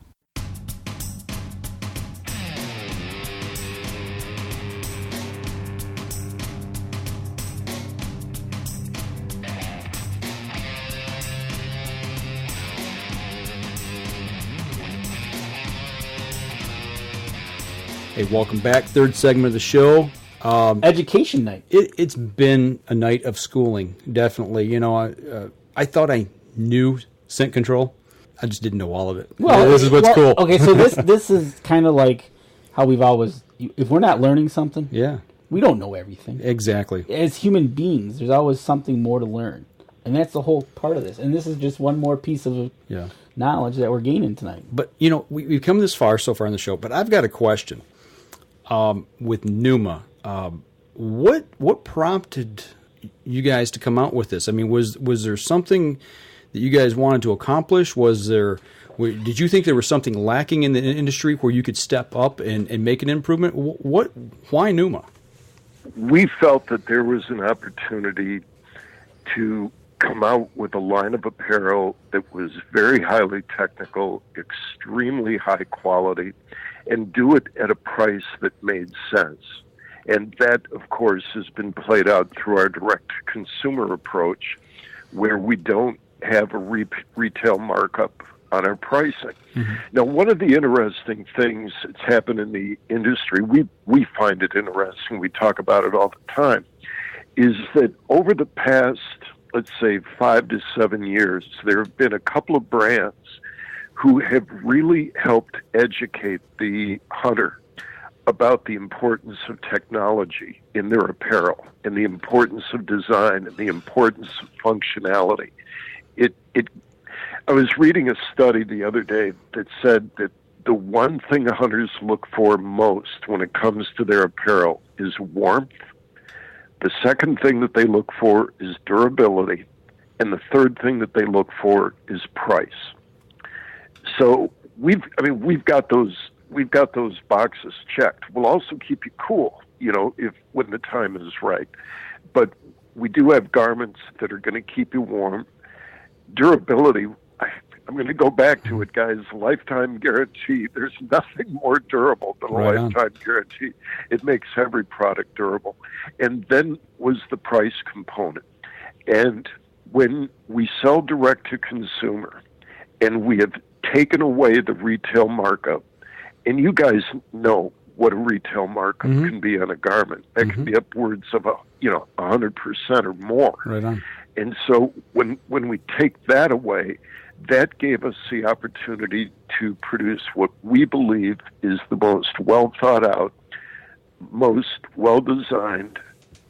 Hey, welcome back. Third segment of the show. Education night. It's been a night of schooling, definitely. You know, I thought I knew scent control. I just didn't know all of it. Well, this is what's cool. Okay, so this is kind of like how we've always, if we're not learning something, we don't know everything. Exactly. As human beings, there's always something more to learn. And that's the whole part of this. And this is just one more piece of knowledge that we're gaining tonight. But, you know, we've come this far so far in the show, but I've got a question. With Pnuma, what prompted you guys to come out with this? I mean, was there something that you guys wanted to accomplish? Did you think there was something lacking in the industry where you could step up and make an improvement? Why Pnuma? We felt that there was an opportunity to come out with a line of apparel that was very highly technical, extremely high quality, and do it at a price that made sense. And that, of course, has been played out through our direct-to-consumer approach, where we don't have a retail markup on our pricing. Now, one of the interesting things that's happened in the industry, we find it interesting, we talk about it all the time, is that over the past, let's say, 5 to 7 years, there have been a couple of brands who have really helped educate the hunter about the importance of technology in their apparel and the importance of design and the importance of functionality. I was reading a study the other day that said that the one thing hunters look for most when it comes to their apparel is warmth. The second thing that they look for is durability. And the third thing that they look for is price. So we've got those boxes checked. We'll also keep you cool, if when the time is right. But we do have garments that are going to keep you warm. Durability, I'm going to go back to it, guys. Lifetime guarantee. There's nothing more durable than a lifetime guarantee. It makes every product durable. And then was the price component. And when we sell direct to consumer and we have taken away the retail markup, and you guys know what a retail markup can be on a garment. That can be upwards of 100% or more. Right on. And so when we take that away, that gave us the opportunity to produce what we believe is the most well thought out, most well designed,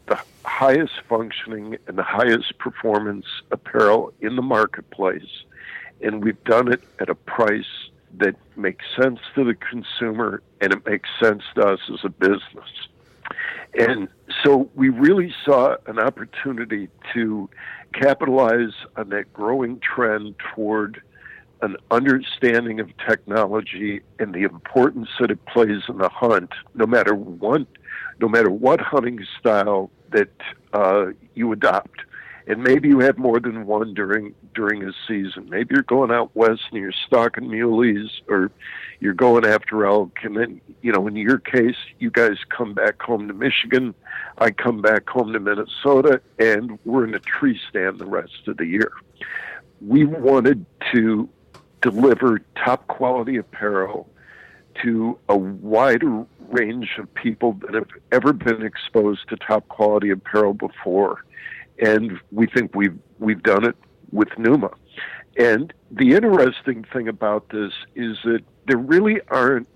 the highest functioning and the highest performance apparel in the marketplace. And we've done it at a price that makes sense to the consumer and it makes sense to us as a business. And so we really saw an opportunity to capitalize on that growing trend toward an understanding of technology and the importance that it plays in the hunt, no matter what hunting style that you adopt. And maybe you have more than one during a season. Maybe you're going out west and you're stalking muleys, or you're going after elk. And then, in your case, you guys come back home to Michigan. I come back home to Minnesota, and we're in a tree stand the rest of the year. We wanted to deliver top quality apparel to a wider range of people that have ever been exposed to top quality apparel before. And we think we've done it with Pnuma. And the interesting thing about this is that there really aren't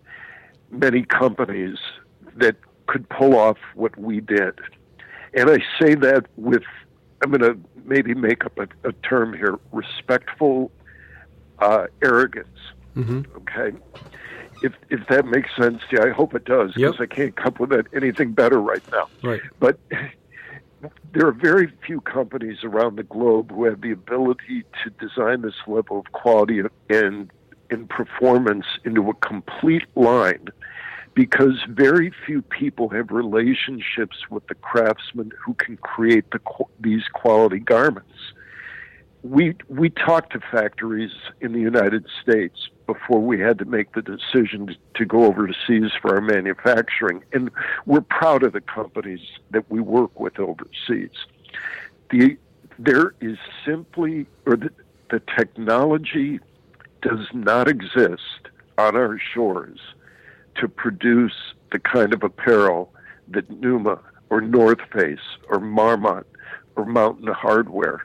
many companies that could pull off what we did. And I say that with, I'm going to maybe make up a term here, respectful arrogance. Okay? If that makes sense to you, I hope it does, because I can't come up with anything better right now. Right. But there are very few companies around the globe who have the ability to design this level of quality and performance into a complete line, because very few people have relationships with the craftsmen who can create these quality garments. We talked to factories in the United States before we had to make the decision to go overseas for our manufacturing, and we're proud of the companies that we work with overseas. There is simply, or the technology does not exist on our shores to produce the kind of apparel that Pnuma or North Face or Marmot or Mountain Hardwear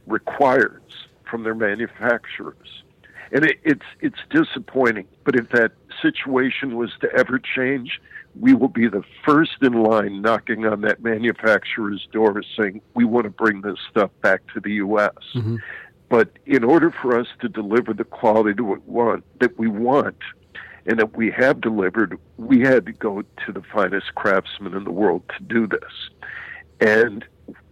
requires from their manufacturers. And it's disappointing, but if that situation was to ever change, we will be the first in line knocking on that manufacturer's door saying, we want to bring this stuff back to the U.S. But in order for us to deliver the quality that we want and that we have delivered, we had to go to the finest craftsmen in the world to do this. And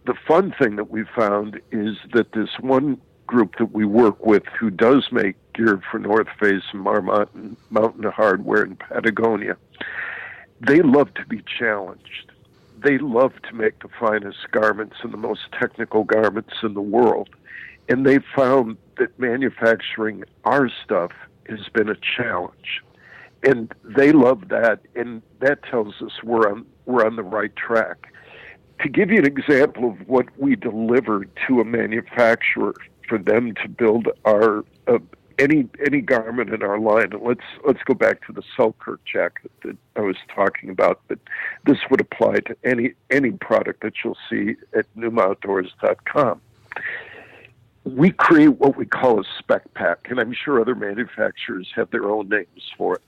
the fun thing that we found is that this one group that we work with who does make gear for North Face and Marmot and Mountain Hardwear and Patagonia, they love to be challenged. They love to make the finest garments and the most technical garments in the world. And they found that manufacturing our stuff has been a challenge. And they love that, and that tells us we're on the right track. To give you an example of what we deliver to a manufacturer for them to build our any garment in our line, and let's go back to the Selkirk jacket that I was talking about, but this would apply to any product that you'll see at PnumaOutdoors.com. We create what we call a spec pack, and I'm sure other manufacturers have their own names for it.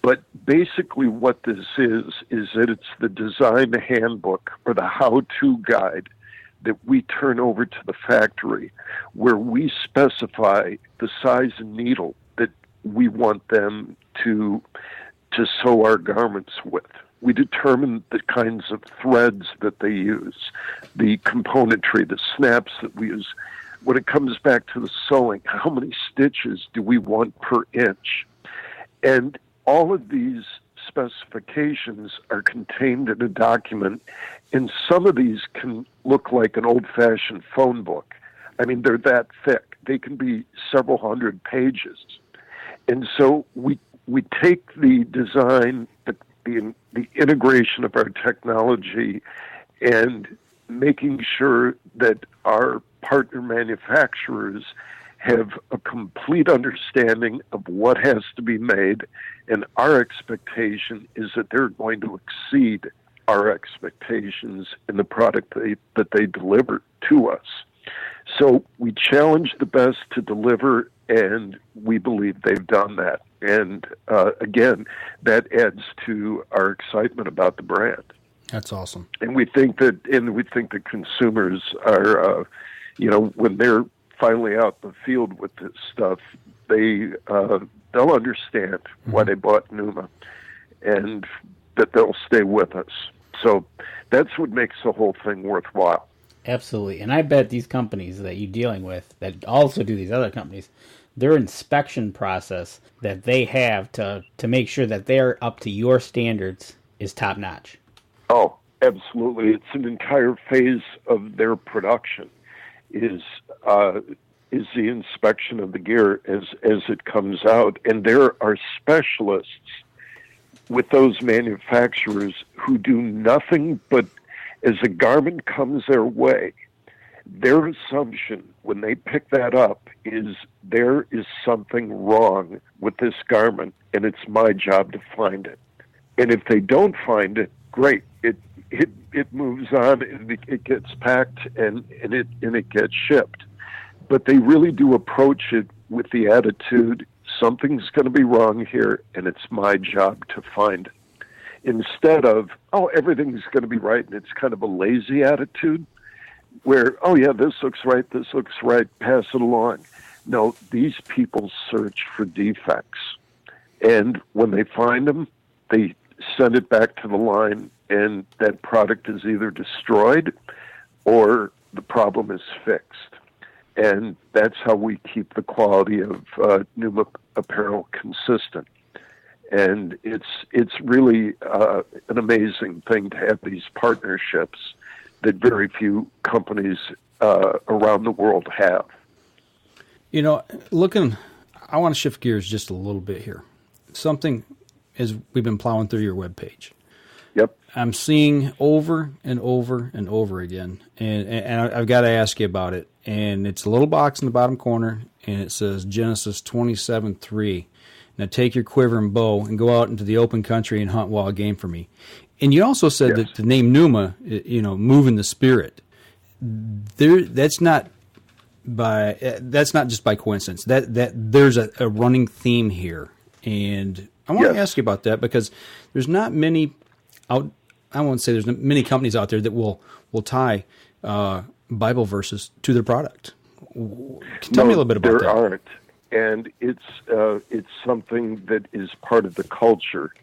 But basically what this is that it's the design handbook or the how-to guide that we turn over to the factory, where we specify the size and needle that we want them to sew our garments with. We determine the kinds of threads that they use, the componentry, the snaps that we use. When it comes back to the sewing, how many stitches do we want per inch? And all of these specifications are contained in a document, and some of these can look like an old-fashioned phone book. I mean, they're that thick. They can be several hundred pages. And so we take the design, the integration of our technology, and making sure that our partner manufacturers have a complete understanding of what has to be made, and our expectation is that they're going to exceed our expectations in the product that they deliver to us. So we challenge the best to deliver, and we believe they've done that. And again, that adds to our excitement about the brand. That's awesome. And we think that consumers are, when they're finally out in the field with this stuff, they'll understand why they bought Pnuma, and that they'll stay with us. So that's what makes the whole thing worthwhile. Absolutely. And I bet these companies that you're dealing with that also do these other companies, their inspection process that they have to make sure that they're up to your standards is top notch. Oh, absolutely. It's an entire phase of their production is the inspection of the gear as it comes out. And there are specialists with those manufacturers who do nothing but, as a garment comes their way, their assumption when they pick that up is there is something wrong with this garment, and it's my job to find it. And if they don't find it, great. It moves on, and it gets packed, and it gets shipped. But they really do approach it with the attitude, something's going to be wrong here, and it's my job to find it. Instead of, everything's going to be right, and it's kind of a lazy attitude where, this looks right, pass it along. No, these people search for defects. And when they find them, they send it back to the line, and that product is either destroyed or the problem is fixed. And that's how we keep the quality of Pnuma apparel consistent. And it's really an amazing thing to have these partnerships that very few companies around the world have. I want to shift gears just a little bit here. Something as we've been plowing through your webpage. Yep. I'm seeing over and over and over again, and I've got to ask you about it. And it's a little box in the bottom corner, and it says Genesis 27:3. Now take your quiver and bow and go out into the open country and hunt wild game for me. And you also said that the name Pnuma, moving the spirit. That's not just by coincidence. That there's a running theme here, and I want to ask you about that because there's not many I won't say there's many companies out there that will tie Bible verses to their product. Tell me a little bit about that. There aren't, and it's something that is part of the culture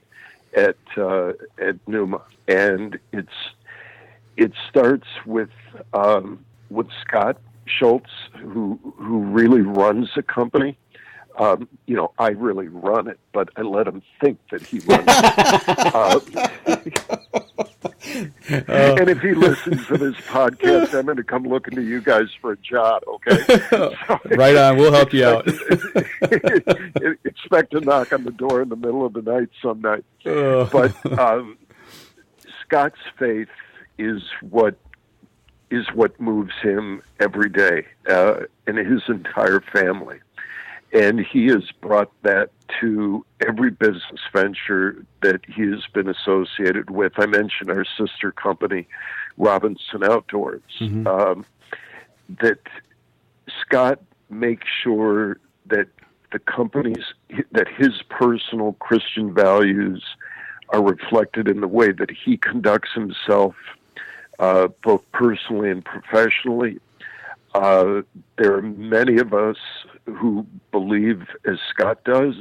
at Pnuma, and it starts with Scott Schultz, who really runs the company. I really run it, but I let him think that he runs it. And if he listens to this podcast, I'm going to come looking to you guys for a job, okay? Right on. We'll help you out. Expect a knock on the door in the middle of the night some night. But Scott's faith is what moves him every day, and his entire family. And he has brought that to every business venture that he has been associated with. I mentioned our sister company, Robinson Outdoors, that Scott makes sure that the companies, that his personal Christian values are reflected in the way that he conducts himself, both personally and professionally. There are many of us who believe as Scott does,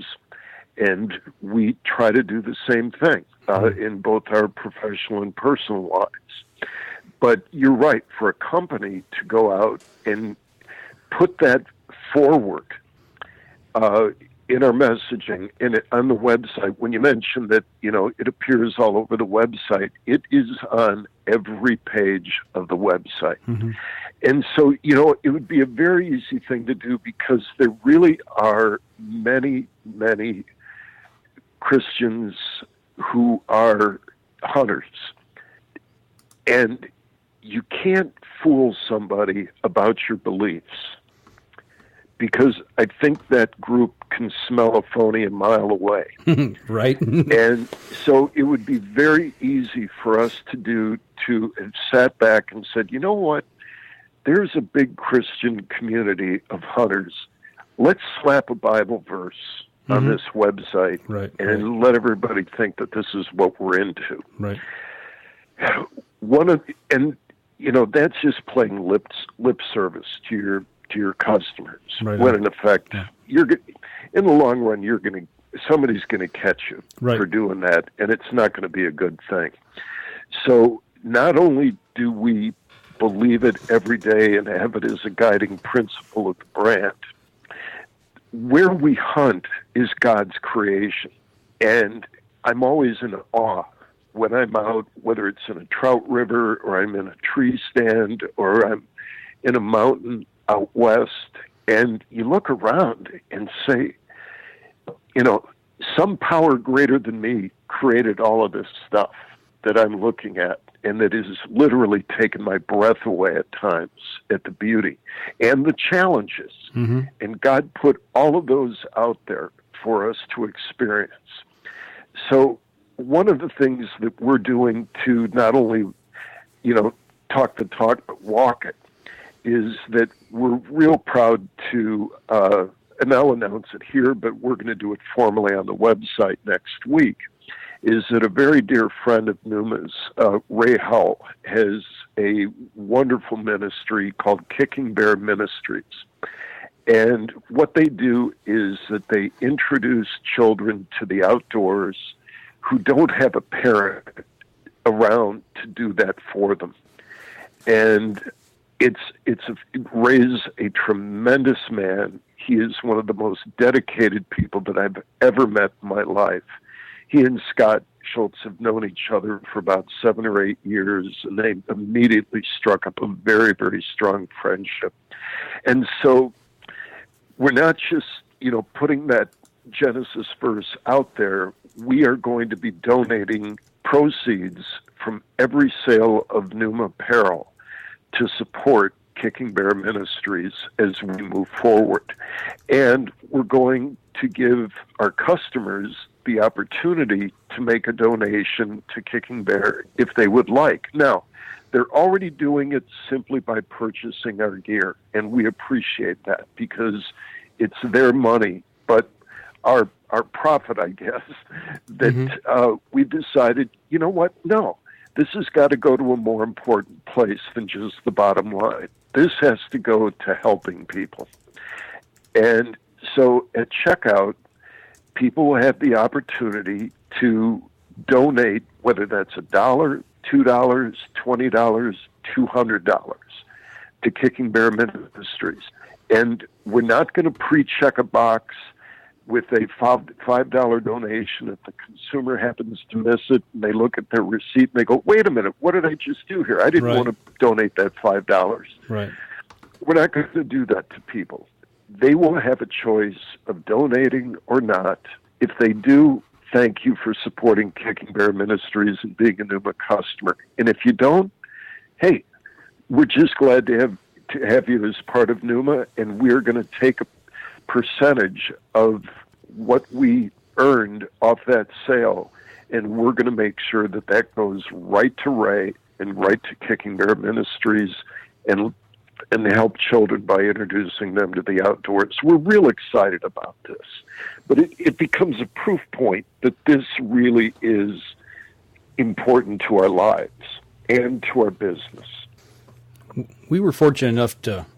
and we try to do the same thing in both our professional and personal lives. But you're right, for a company to go out and put that forward in our messaging on the website, when you mentioned that, it appears all over the website, it is on every page of the website. And so, it would be a very easy thing to do because there really are many, many Christians who are hunters. And you can't fool somebody about your beliefs, because I think that group can smell a phony a mile away. Right. And so it would be very easy for us to have sat back and said, you know what? There's a big Christian community of hunters. Let's slap a Bible verse on this website and let everybody think that this is what we're into. Right. That's just playing lip service to your customers. When in effect, you're in the long run, somebody's going to catch you for doing that, and it's not going to be a good thing. So not only do we believe it every day and have it as a guiding principle of the brand, where we hunt is God's creation. And I'm always in awe when I'm out, whether it's in a trout river or I'm in a tree stand or I'm in a mountain out west, and you look around and say, some power greater than me created all of this stuff that I'm looking at, and that has literally taken my breath away at times at the beauty and the challenges. And God put all of those out there for us to experience. So one of the things that we're doing to not only, talk the talk, but walk it, is that we're real proud to, and I'll announce it here, but we're going to do it formally on the website next week, is that a very dear friend of Pnuma's, Ray Howell, has a wonderful ministry called Kicking Bear Ministries. And what they do is that they introduce children to the outdoors who don't have a parent around to do that for them. And Ray's a tremendous man. He is one of the most dedicated people that I've ever met in my life. He and Scott Schultz have known each other for about 7 or 8 years, and they immediately struck up a very, very strong friendship. And so we're not just, putting that Genesis verse out there. We are going to be donating proceeds from every sale of Pnuma Apparel to support Kicking Bear Ministries as we move forward. And we're going to give our customers the opportunity to make a donation to Kicking Bear if they would like. Now, they're already doing it simply by purchasing our gear, and we appreciate that because it's their money. But our profit, I guess, that we decided, you know what, no, this has got to go to a more important place than just the bottom line. This has to go to helping people. And so at checkout, people will have the opportunity to donate, whether that's $1, $2, $20, $200 to Kicking Bear Ministries. And we're not going to pre-check a box with a $5 donation if the consumer happens to miss it and they look at their receipt and they go, wait a minute, what did I just do here? I didn't want to donate that $5. Right. We're not going to do that to people. They will have a choice of donating or not. If they do, thank you for supporting Kicking Bear Ministries and being a Pnuma customer. And if you don't, hey, we're just glad to have you as part of Pnuma, and we're going to take percentage of what we earned off that sale, and we're going to make sure that that goes right to Ray and right to Kicking Bear Ministries and help children by introducing them to the outdoors. We're real excited about this. But it becomes a proof point that this really is important to our lives and to our business. We were fortunate enough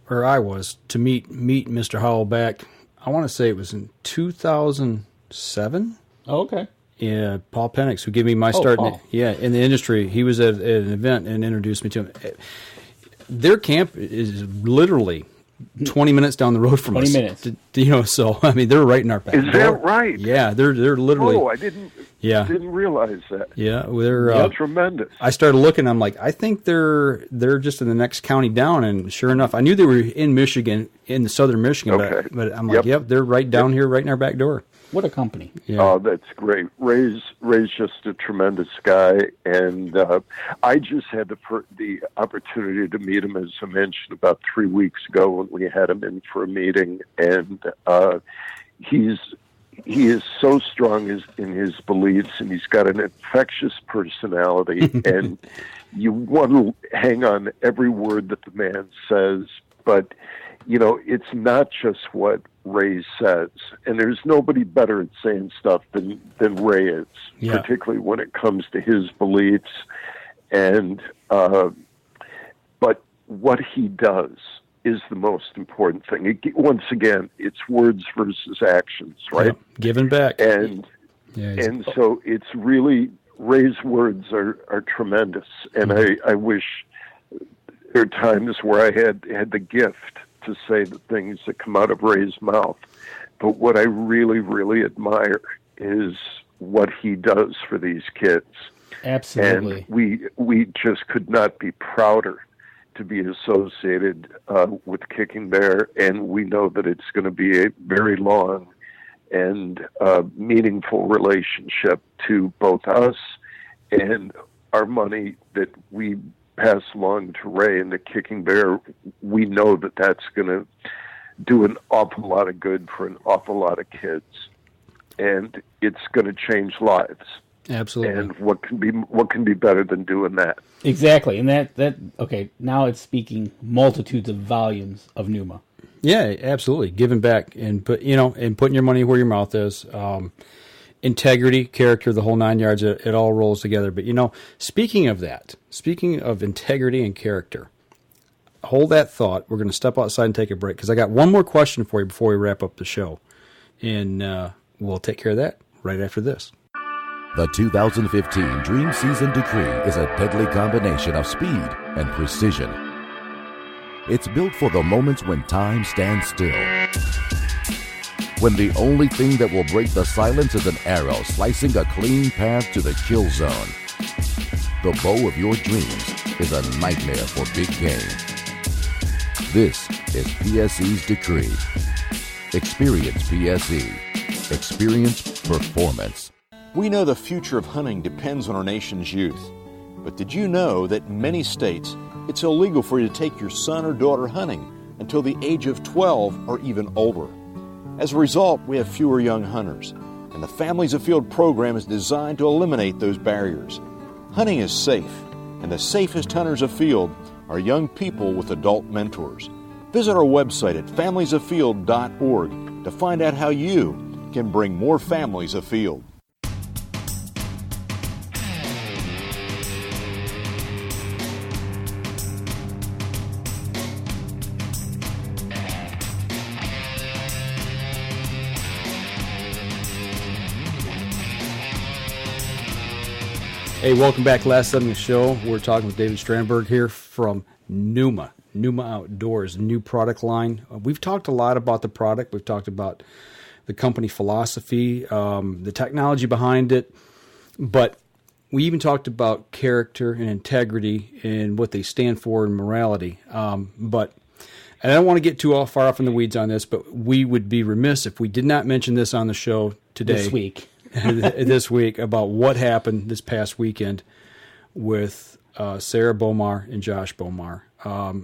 I was, to meet Mr. Howell back, I want to say it was in 2007. Oh, okay. Yeah, Paul Penix, who gave me my start in the industry. He was at an event and introduced me to him. Their camp is literally 20 minutes down the road from us. 20 minutes. So, I mean, they're right in our back door. Is that right? Yeah, they're literally. Oh, I didn't realize that. Yeah, they're tremendous. I started looking. I'm like, I think they're just in the next county down. And sure enough, I knew they were in Michigan, in the southern Michigan. Okay. But I'm like, yep, they're right down here, right in our back door. What a company. Yeah. Oh, that's great. Ray's just a tremendous guy, and I just had the opportunity to meet him, as I mentioned, about 3 weeks ago when we had him in for a meeting, and he is so strong in his beliefs, and he's got an infectious personality, and you want to hang on every word that the man says, but it's not just what Ray says, and there's nobody better at saying stuff than Ray is, particularly when it comes to his beliefs. And but what he does is the most important thing. Once again, it's words versus actions, right? Yep. Giving back, and so it's really, Ray's words are tremendous, and I wish there are times where I had the gift to say the things that come out of Ray's mouth. But what I really, really admire is what he does for these kids. Absolutely. And we just could not be prouder to be associated with Kicking Bear, and we know that it's going to be a very long and meaningful relationship to both us and our money that we pass along to Ray and the Kicking Bear. We know that that's going to do an awful lot of good for an awful lot of kids, and it's going to change lives. Absolutely. And what can be better than doing that? Exactly. And that okay, now it's speaking multitudes of volumes of Pnuma. Yeah, absolutely. Giving back and putting your money where your mouth is. Integrity, character, the whole 9 yards, it all rolls together. But, speaking of integrity and character, hold that thought. We're going to step outside and take a break because I got one more question for you before we wrap up the show. And we'll take care of that right after this. The 2015 Dream Season Decree is a deadly combination of speed and precision. It's built for the moments when time stands still. When the only thing that will break the silence is an arrow slicing a clean path to the kill zone. The bow of your dreams is a nightmare for big game. This is PSE's Decree. Experience PSE. Experience performance. We know the future of hunting depends on our nation's youth. But did you know that in many states, it's illegal for you to take your son or daughter hunting until the age of 12 or even older? As a result, we have fewer young hunters, and the Families Afield program is designed to eliminate those barriers. Hunting is safe, and the safest hunters afield are young people with adult mentors. Visit our website at familiesafield.org to find out how you can bring more families afield. Hey, welcome back. Last segment of the show, we're talking with David Strandberg here from Pnuma Outdoors, new product line. We've talked a lot about the product. We've talked about the company philosophy, the technology behind it, but we even talked about character and integrity and what they stand for and morality. And I don't want to get too far off in the weeds on this, but we would be remiss if we did not mention this on the show today. This week about what happened this past weekend with Sarah Bomar and Josh Bomar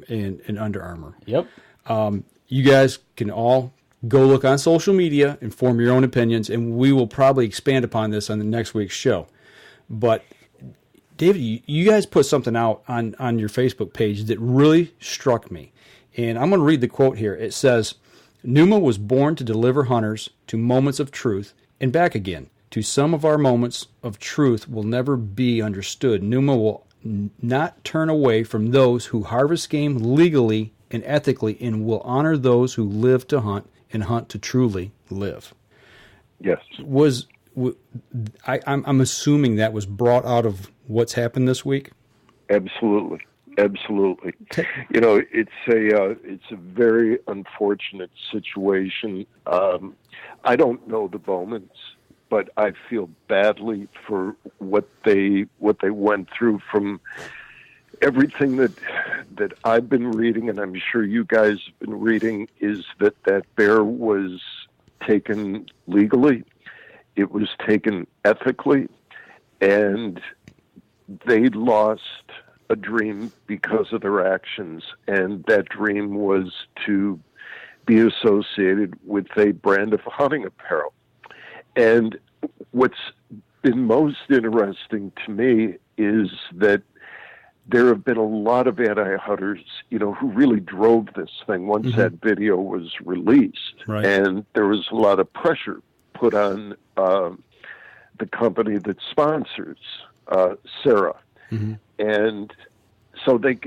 in Under Armour. Yep. You guys can all Go look on social media and form your own opinions, and we will probably expand upon this on the next week's show. But David, you guys put something out on your Facebook page that really struck me. And I'm going to read the quote here. It says, Pnuma was born to deliver hunters to moments of truth and back again. To some of our moments of truth will never be understood. Pnuma will not turn away from those who harvest game legally and ethically, and will honor those who live to hunt and hunt to truly live. Yes. I'm assuming that was brought out of what's happened this week? Absolutely. Absolutely. You know, it's a very unfortunate situation. I don't know the Bowmans, but I feel badly for what they went through. From everything that I've been reading, and I'm sure you guys have been reading, is that bear was taken legally, it was taken ethically, and they lost a dream because of their actions, and that dream was to be associated with a brand of hunting apparel. And what's been most interesting to me is that there have been a lot of anti-hunters, you know, who really drove this thing once that video was released. Right. And there was a lot of pressure put on the company that sponsors Sarah. And so they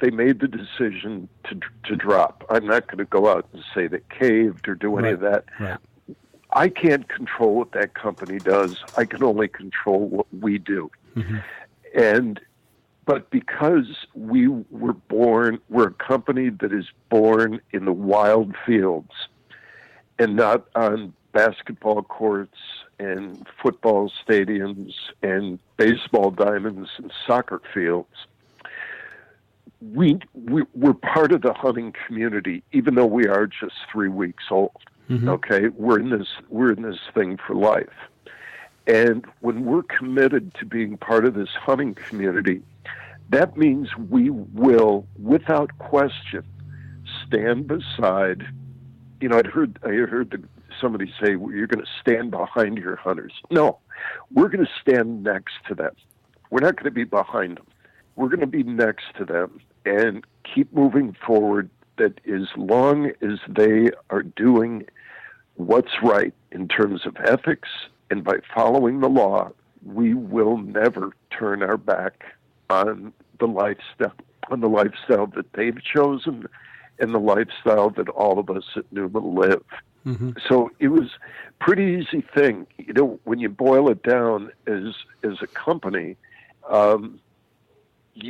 made the decision to drop. I'm not going to go out and say they caved or do any of that. Right. I can't control what that company does. I can only control what we do. But because we're a company that is born in the wild fields and not on basketball courts and football stadiums and baseball diamonds and soccer fields, we're part of the hunting community, even though we are just 3 weeks old. Okay, we're in this thing for life, and when we're committed to being part of this hunting community, that means we will, without question, stand beside. You know, I heard somebody say, well, you're going to stand behind your hunters. No, we're going to stand next to them. We're not going to be behind them. We're going to be next to them and keep moving forward. That as long as they are doing what's right in terms of ethics and by following the law, we will never turn our back on the lifestyle that they've chosen and the lifestyle that all of us at Pnuma live. So it was a pretty easy thing. You know, when you boil it down as a company,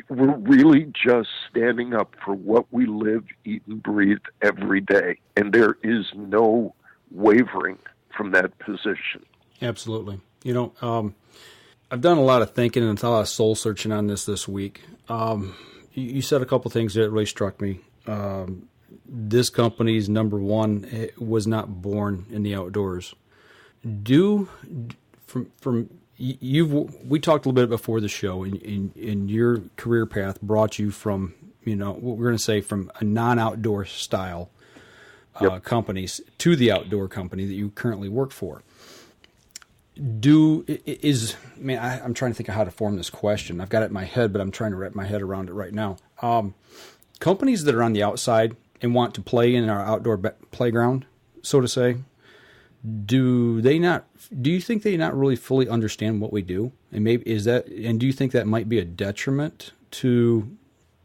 we're really just standing up for what we live, eat, and breathe every day. And there is no wavering from that position. Absolutely. You know, I've done a lot of thinking and a lot of soul searching on this week. You said a couple things that really struck me. This company's number one was not born in the outdoors. We talked a little bit before the show, and your career path brought you from, you know, what we're going to say from a non-outdoor style companies to the outdoor company that you currently work for. I'm trying to think of how to form this question. I've got it in my head, but I'm trying to wrap my head around it right now. Companies that are on the outside and want to play in our outdoor playground, so to say, do you think they not really fully understand what we do? And do you think that might be a detriment to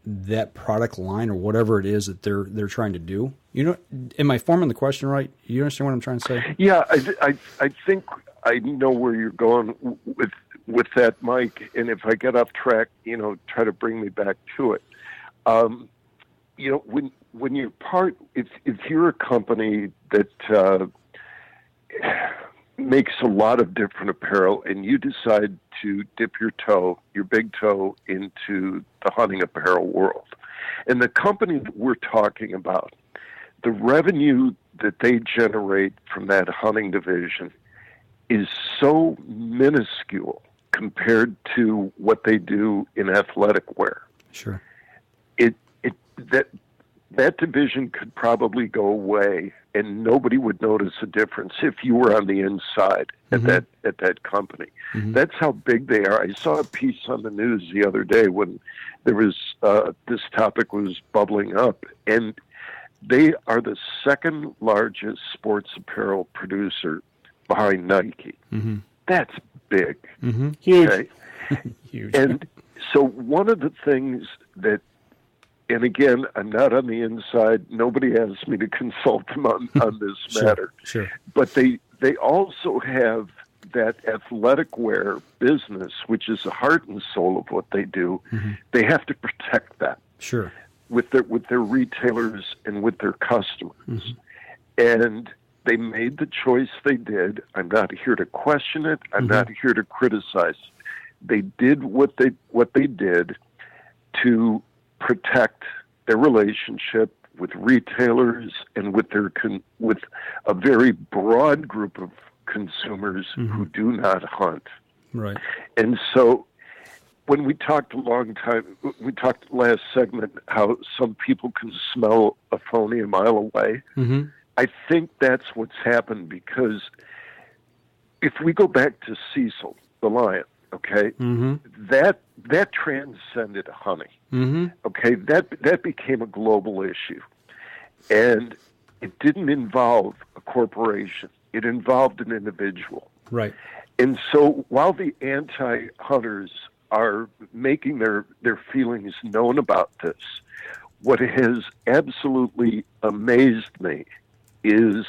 that product line or whatever it is that they're trying to do? You know, am I forming the question right? You understand what I'm trying to say? Yeah, I think I know where you're going with that, Mike. And if I get off track, you know, try to bring me back to it. You know, when you're if you're a company that makes a lot of different apparel, and you decide to dip your big toe into the hunting apparel world, and the company that we're talking about, the revenue that they generate from that hunting division is so minuscule compared to what they do in athletic wear. Sure. that division could probably go away and nobody would notice a difference if you were on the inside at that company. That's how big they are. I saw a piece on the news the other day when there was this topic was bubbling up, and they are the second largest sports apparel producer behind Nike. That's big. Huge. Okay? Huge. And so one of the things that, and again, I'm not on the inside. Nobody asked me to consult them on this matter. Sure. But they also have that athletic wear business, which is the heart and soul of what they do. They have to protect that. Sure. With their retailers and with their customers. And they made the choice they did. I'm not here to question it. I'm not here to criticize. They did what they did to protect their relationship with retailers and with with a very broad group of consumers who do not hunt. Right. And so when we talked we talked last segment how some people can smell a phony a mile away. I think that's what's happened, because if we go back to Cecil the lion, okay, that transcended hunting. Okay, that became a global issue, and it didn't involve a corporation. It involved an individual. Right. And so while the anti-hunters are making their feelings known about this, what has absolutely amazed me is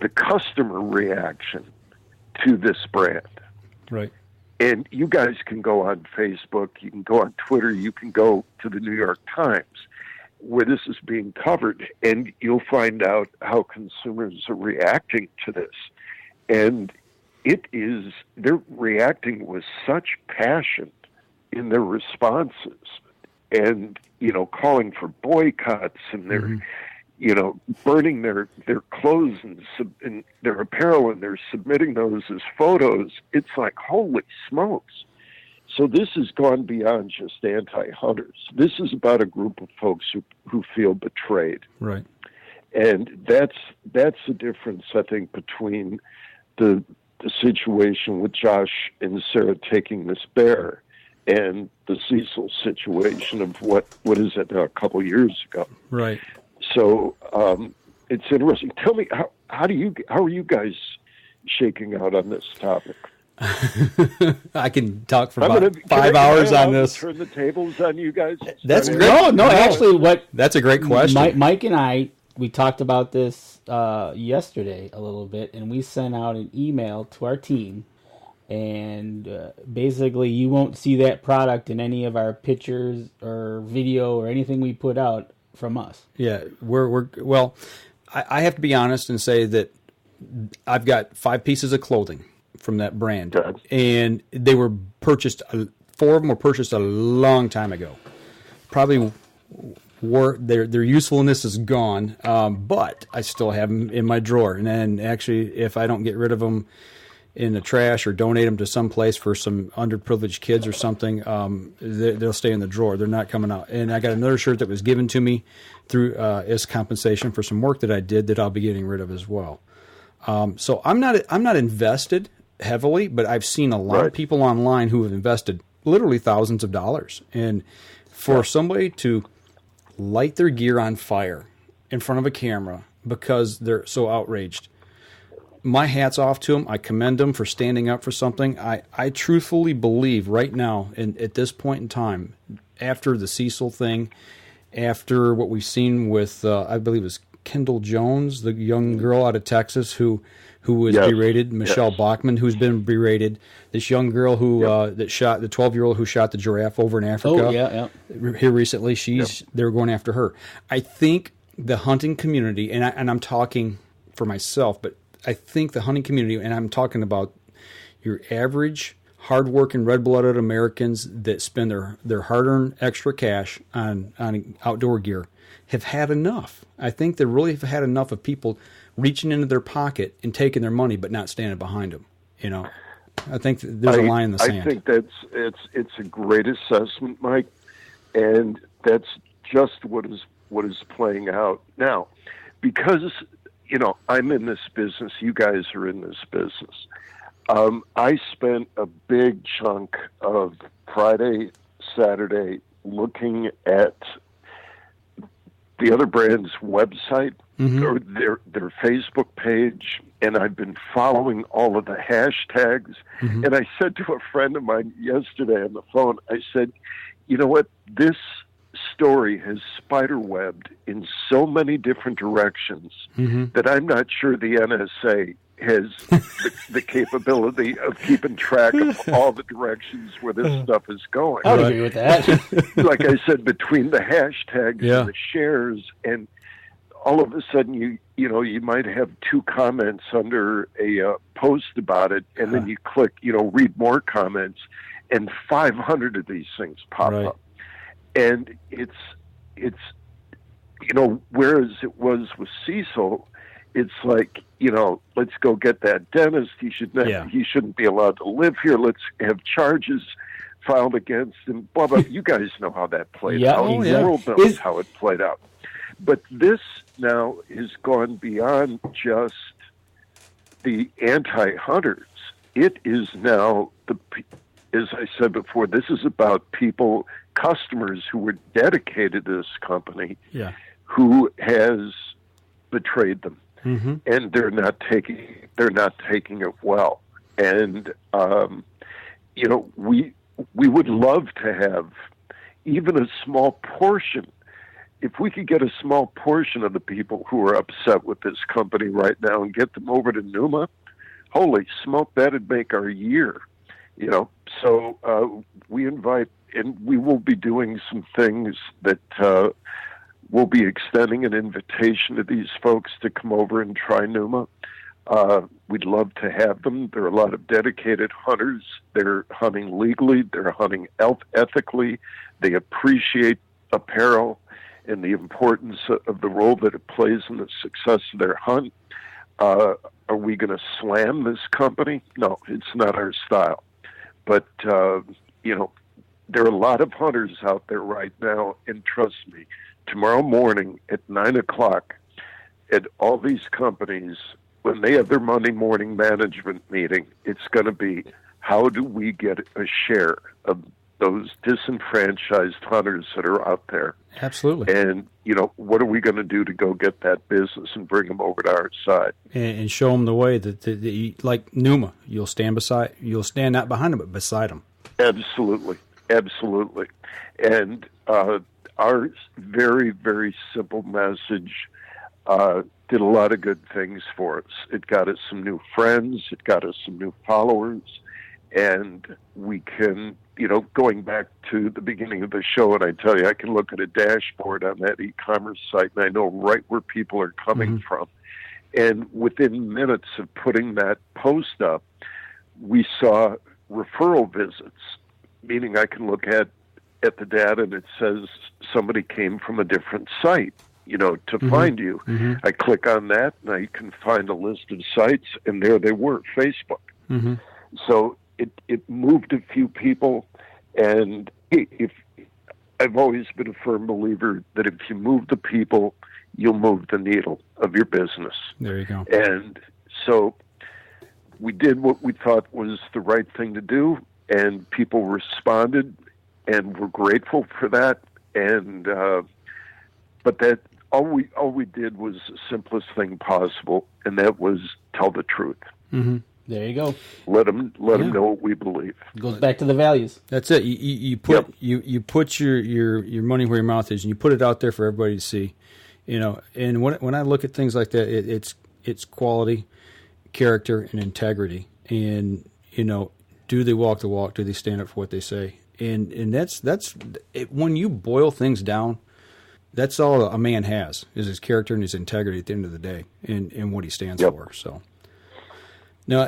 the customer reaction to this brand. Right. And you guys can go on Facebook, you can go on Twitter, you can go to the New York Times where this is being covered, and you'll find out how consumers are reacting to this. And they're reacting with such passion in their responses, and, calling for boycotts, and they're, burning their clothes and their apparel, and they're submitting those as photos. It's like, holy smokes. So this has gone beyond just anti-hunters. This is about a group of folks who feel betrayed. Right. And that's the difference, I think, between the situation with Josh and Sarah taking this bear and the Cecil situation of what is it now, a couple of years ago. Right. So it's interesting. Tell me, how are you guys shaking out on this topic? I can talk for about 5 hours on this. Turn the tables on you guys. That's great. No. Actually, that's a great question. Mike and we talked about this yesterday a little bit, and we sent out an email to our team, and basically, you won't see that product in any of our pictures or video or anything we put out from us. Yeah, well, I have to be honest and say that I've got 5 pieces of clothing from that brand, and they were purchased. 4 of them were purchased a long time ago. Probably their usefulness is gone, but I still have them in my drawer. And then actually, if I don't get rid of them in the trash or donate them to some place for some underprivileged kids or something, they'll stay in the drawer. They're not coming out. And I got another shirt that was given to me through as compensation for some work that I did that I'll be getting rid of as well. So I'm not invested heavily, but I've seen a lot of people online who have invested literally thousands of dollars. And for somebody to light their gear on fire in front of a camera because they're so outraged, my hat's off to them. I commend them for standing up for something. I truthfully believe right now, and at this point in time, after the Cecil thing, after what we've seen with, I believe it was Kendall Jones, the young girl out of Texas who was berated, Michelle Bachman, who's been berated, this young girl who that shot the 12-year-old who shot the giraffe over in Africa. Here recently, they were going after her. I think the hunting community, and I'm talking for myself, but I think the hunting community, and I'm talking about your average hard-working, red-blooded Americans that spend their hard-earned extra cash on outdoor gear, have had enough. I think they really have had enough of people reaching into their pocket and taking their money, but not standing behind them. I think there's a line in the sand. I think it's a great assessment, Mike, and that's just what what is playing out now. Because, I'm in this business, you guys are in this business. I spent a big chunk of Friday, Saturday looking at the other brand's website or their Facebook page, and I've been following all of the hashtags. And I said to a friend of mine yesterday on the phone, I said, you know what, this story has spiderwebbed in so many different directions that I'm not sure the NSA has the capability of keeping track of all the directions where this stuff is going. I would agree with that. Like I said, between the hashtags and the shares, and all of a sudden you might have 2 comments under a post about it, and then you click, read more comments, and 500 of these things pop up. And it's whereas it was with Cecil, it's like, let's go get that dentist. He shouldn't be allowed to live here. Let's have charges filed against him. Blah blah. You guys know how that played out. The world knows how it played out. But this now has gone beyond just the anti-hunters. It is now as I said before, this is about people, customers who were dedicated to this company, who has betrayed them, and they're not taking it well. And we would love to have even a small portion. If we could get a small portion of the people who are upset with this company right now and get them over to Pnuma, holy smoke, that'd make our year. So we invite, and we will be doing some things that we'll be extending an invitation to these folks to come over and try Pnuma. We'd love to have them. There are a lot of dedicated hunters. They're hunting legally. They're hunting ethically. They appreciate apparel and the importance of the role that it plays in the success of their hunt. Are we going to slam this company? No, it's not our style. But, there are a lot of hunters out there right now, and trust me, tomorrow morning at 9 o'clock at all these companies, when they have their Monday morning management meeting, it's going to be, how do we get a share of those disenfranchised hunters that are out there? Absolutely. And, what are we going to do to go get that business and bring them over to our side? And show them the way that like Pnuma, you'll stand not behind them, but beside them. Absolutely. Absolutely. And our very, very simple message did a lot of good things for us. It got us some new friends. It got us some new followers. And we can, going back to the beginning of the show, and I tell you, I can look at a dashboard on that e-commerce site, and I know right where people are coming from. And within minutes of putting that post up, we saw referral visits, meaning I can look at the data and it says somebody came from a different site, to find you. I click on that and I can find a list of sites, and there they were, Facebook. So it moved a few people, and I've always been a firm believer that if you move the people, you'll move the needle of your business. There you go. And so we did what we thought was the right thing to do, and people responded, and we're grateful for that. And but that all we did was the simplest thing possible, and that was tell the truth. There you go. Let them know what we believe. It goes back to the values. That's it. You put you put your money where your mouth is, and you put it out there for everybody to see. And when I look at things like that, it's quality, character, and integrity. And do they walk the walk? Do they stand up for what they say? And that's it. When you boil things down, that's all a man has, is his character and his integrity at the end of the day, and what he stands for. So. No,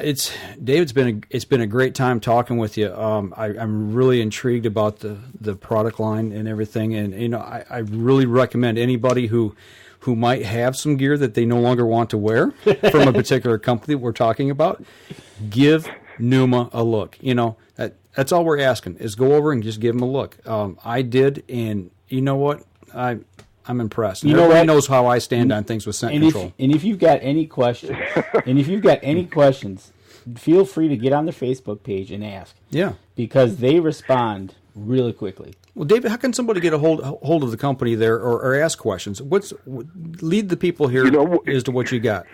David, it's been a great time talking with you. I'm really intrigued about the product line and everything, and I really recommend anybody who might have some gear that they no longer want to wear from a particular company that we're talking about, give Pnuma a look. That's all we're asking, is go over and just give them a look. I did, and you know what? I'm impressed. You know Everybody what? knows how I stand on things with scent control. If you've got any questions, feel free to get on their Facebook page and ask. Yeah. Because they respond really quickly. Well, David, how can somebody get a hold of the company there or ask questions? Lead the people here as to what you got.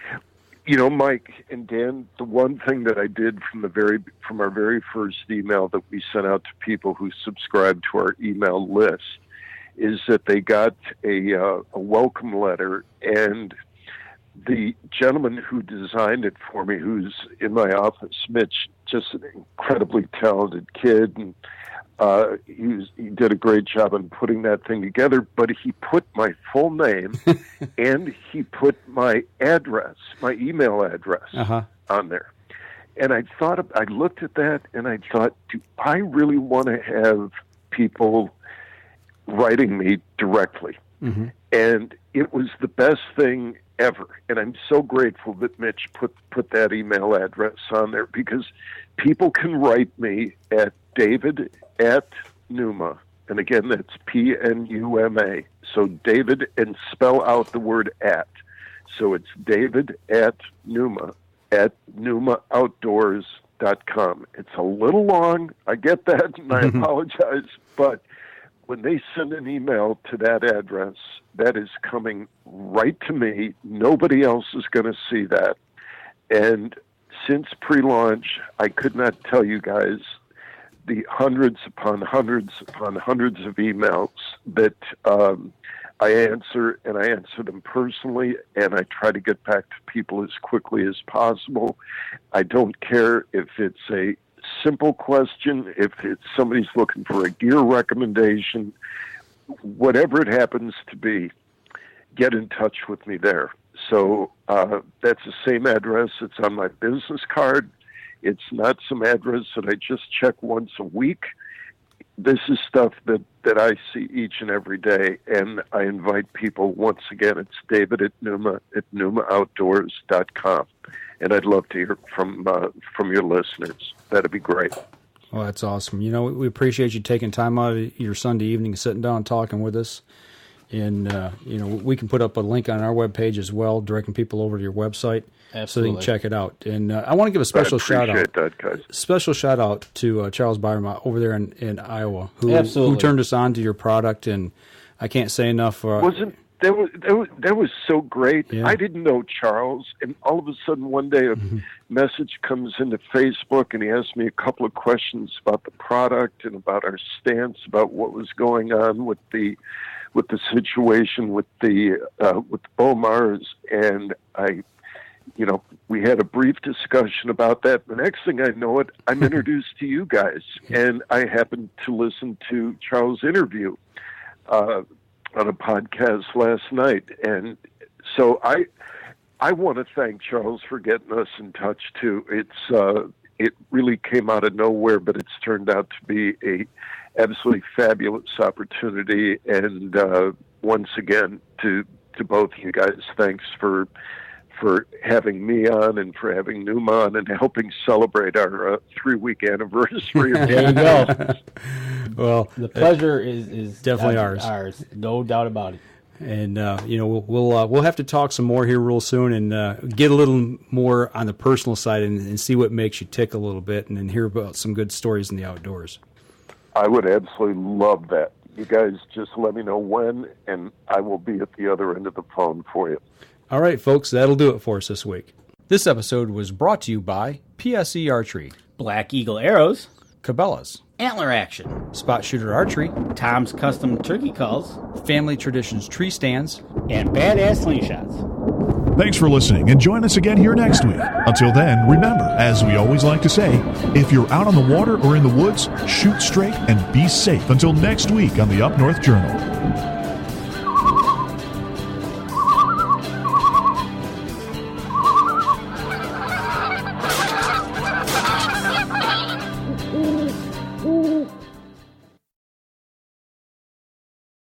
Mike and Dan, the one thing that I did from our very first email that we sent out to people who subscribed to our email list is that they got a welcome letter, and the gentleman who designed it for me, who's in my office, Mitch, just an incredibly talented kid, and he did a great job in putting that thing together, but he put my full name and he put my address, my email address on there. And I looked at that and I thought, do I really want to have people writing me directly? Mm-hmm. And it was the best thing ever. And I'm so grateful that Mitch put that email address on there, because people can write me at David@Pnuma. And again, that's Pnuma. So David, and spell out the word at. So it's David@Pnuma at PnumaOutdoors.com. It's a little long. I get that, and I apologize. But when they send an email to that address, that is coming right to me. Nobody else is going to see that. And since pre-launch, I could not tell you guys the hundreds upon hundreds upon hundreds of emails that I answer, and I answer them personally, and I try to get back to people as quickly as possible. I don't care if it's a simple question, if it's somebody's looking for a gear recommendation, whatever it happens to be, get in touch with me there. So that's the same address. It's on my business card. It's not some address that I just check once a week. This is stuff that I see each and every day, and I invite people, once again, it's David at PnumaOutdoors.com. And I'd love to hear from your listeners. That'd be great. Well, that's awesome. We appreciate you taking time out of your Sunday evening, sitting down and talking with us. And, we can put up a link on our webpage as well, directing people over to your website. Absolutely. So they can check it out. And I want to give a special shout out. That, guys. Special shout out to Charles Byram over there in Iowa, who turned us on to your product. And I can't say enough. That was so great. Yeah. I didn't know Charles, and all of a sudden one day a message comes into Facebook, and he asked me a couple of questions about the product and about our stance, about what was going on with the situation with the Bomars, and we had a brief discussion about that. The next thing I know I'm introduced to you guys, and I happened to listen to Charles' interview on a podcast last night. And so I want to thank Charles for getting us in touch too. It really came out of nowhere, but it's turned out to be a absolutely fabulous opportunity. And once again, to both you guys, thanks for having me on and for having Pnuma on and helping celebrate our 3-week anniversary. There you go. Well, the pleasure is definitely ours. Ours, no doubt about it. And we'll have to talk some more here real soon, and get a little more on the personal side and see what makes you tick a little bit, and then hear about some good stories in the outdoors. I would absolutely love that. You guys just let me know when, and I will be at the other end of the phone for you. All right, folks, that'll do it for us this week. This episode was brought to you by PSE Archery, Black Eagle Arrows, Cabela's, Antler Action, Spot Shooter Archery, Tom's Custom Turkey Calls, Family Traditions Tree Stands, and Badass Slingshots. Thanks for listening, and join us again here next week. Until then, remember, as we always like to say, if you're out on the water or in the woods, shoot straight and be safe. Until next week on the Up North Journal.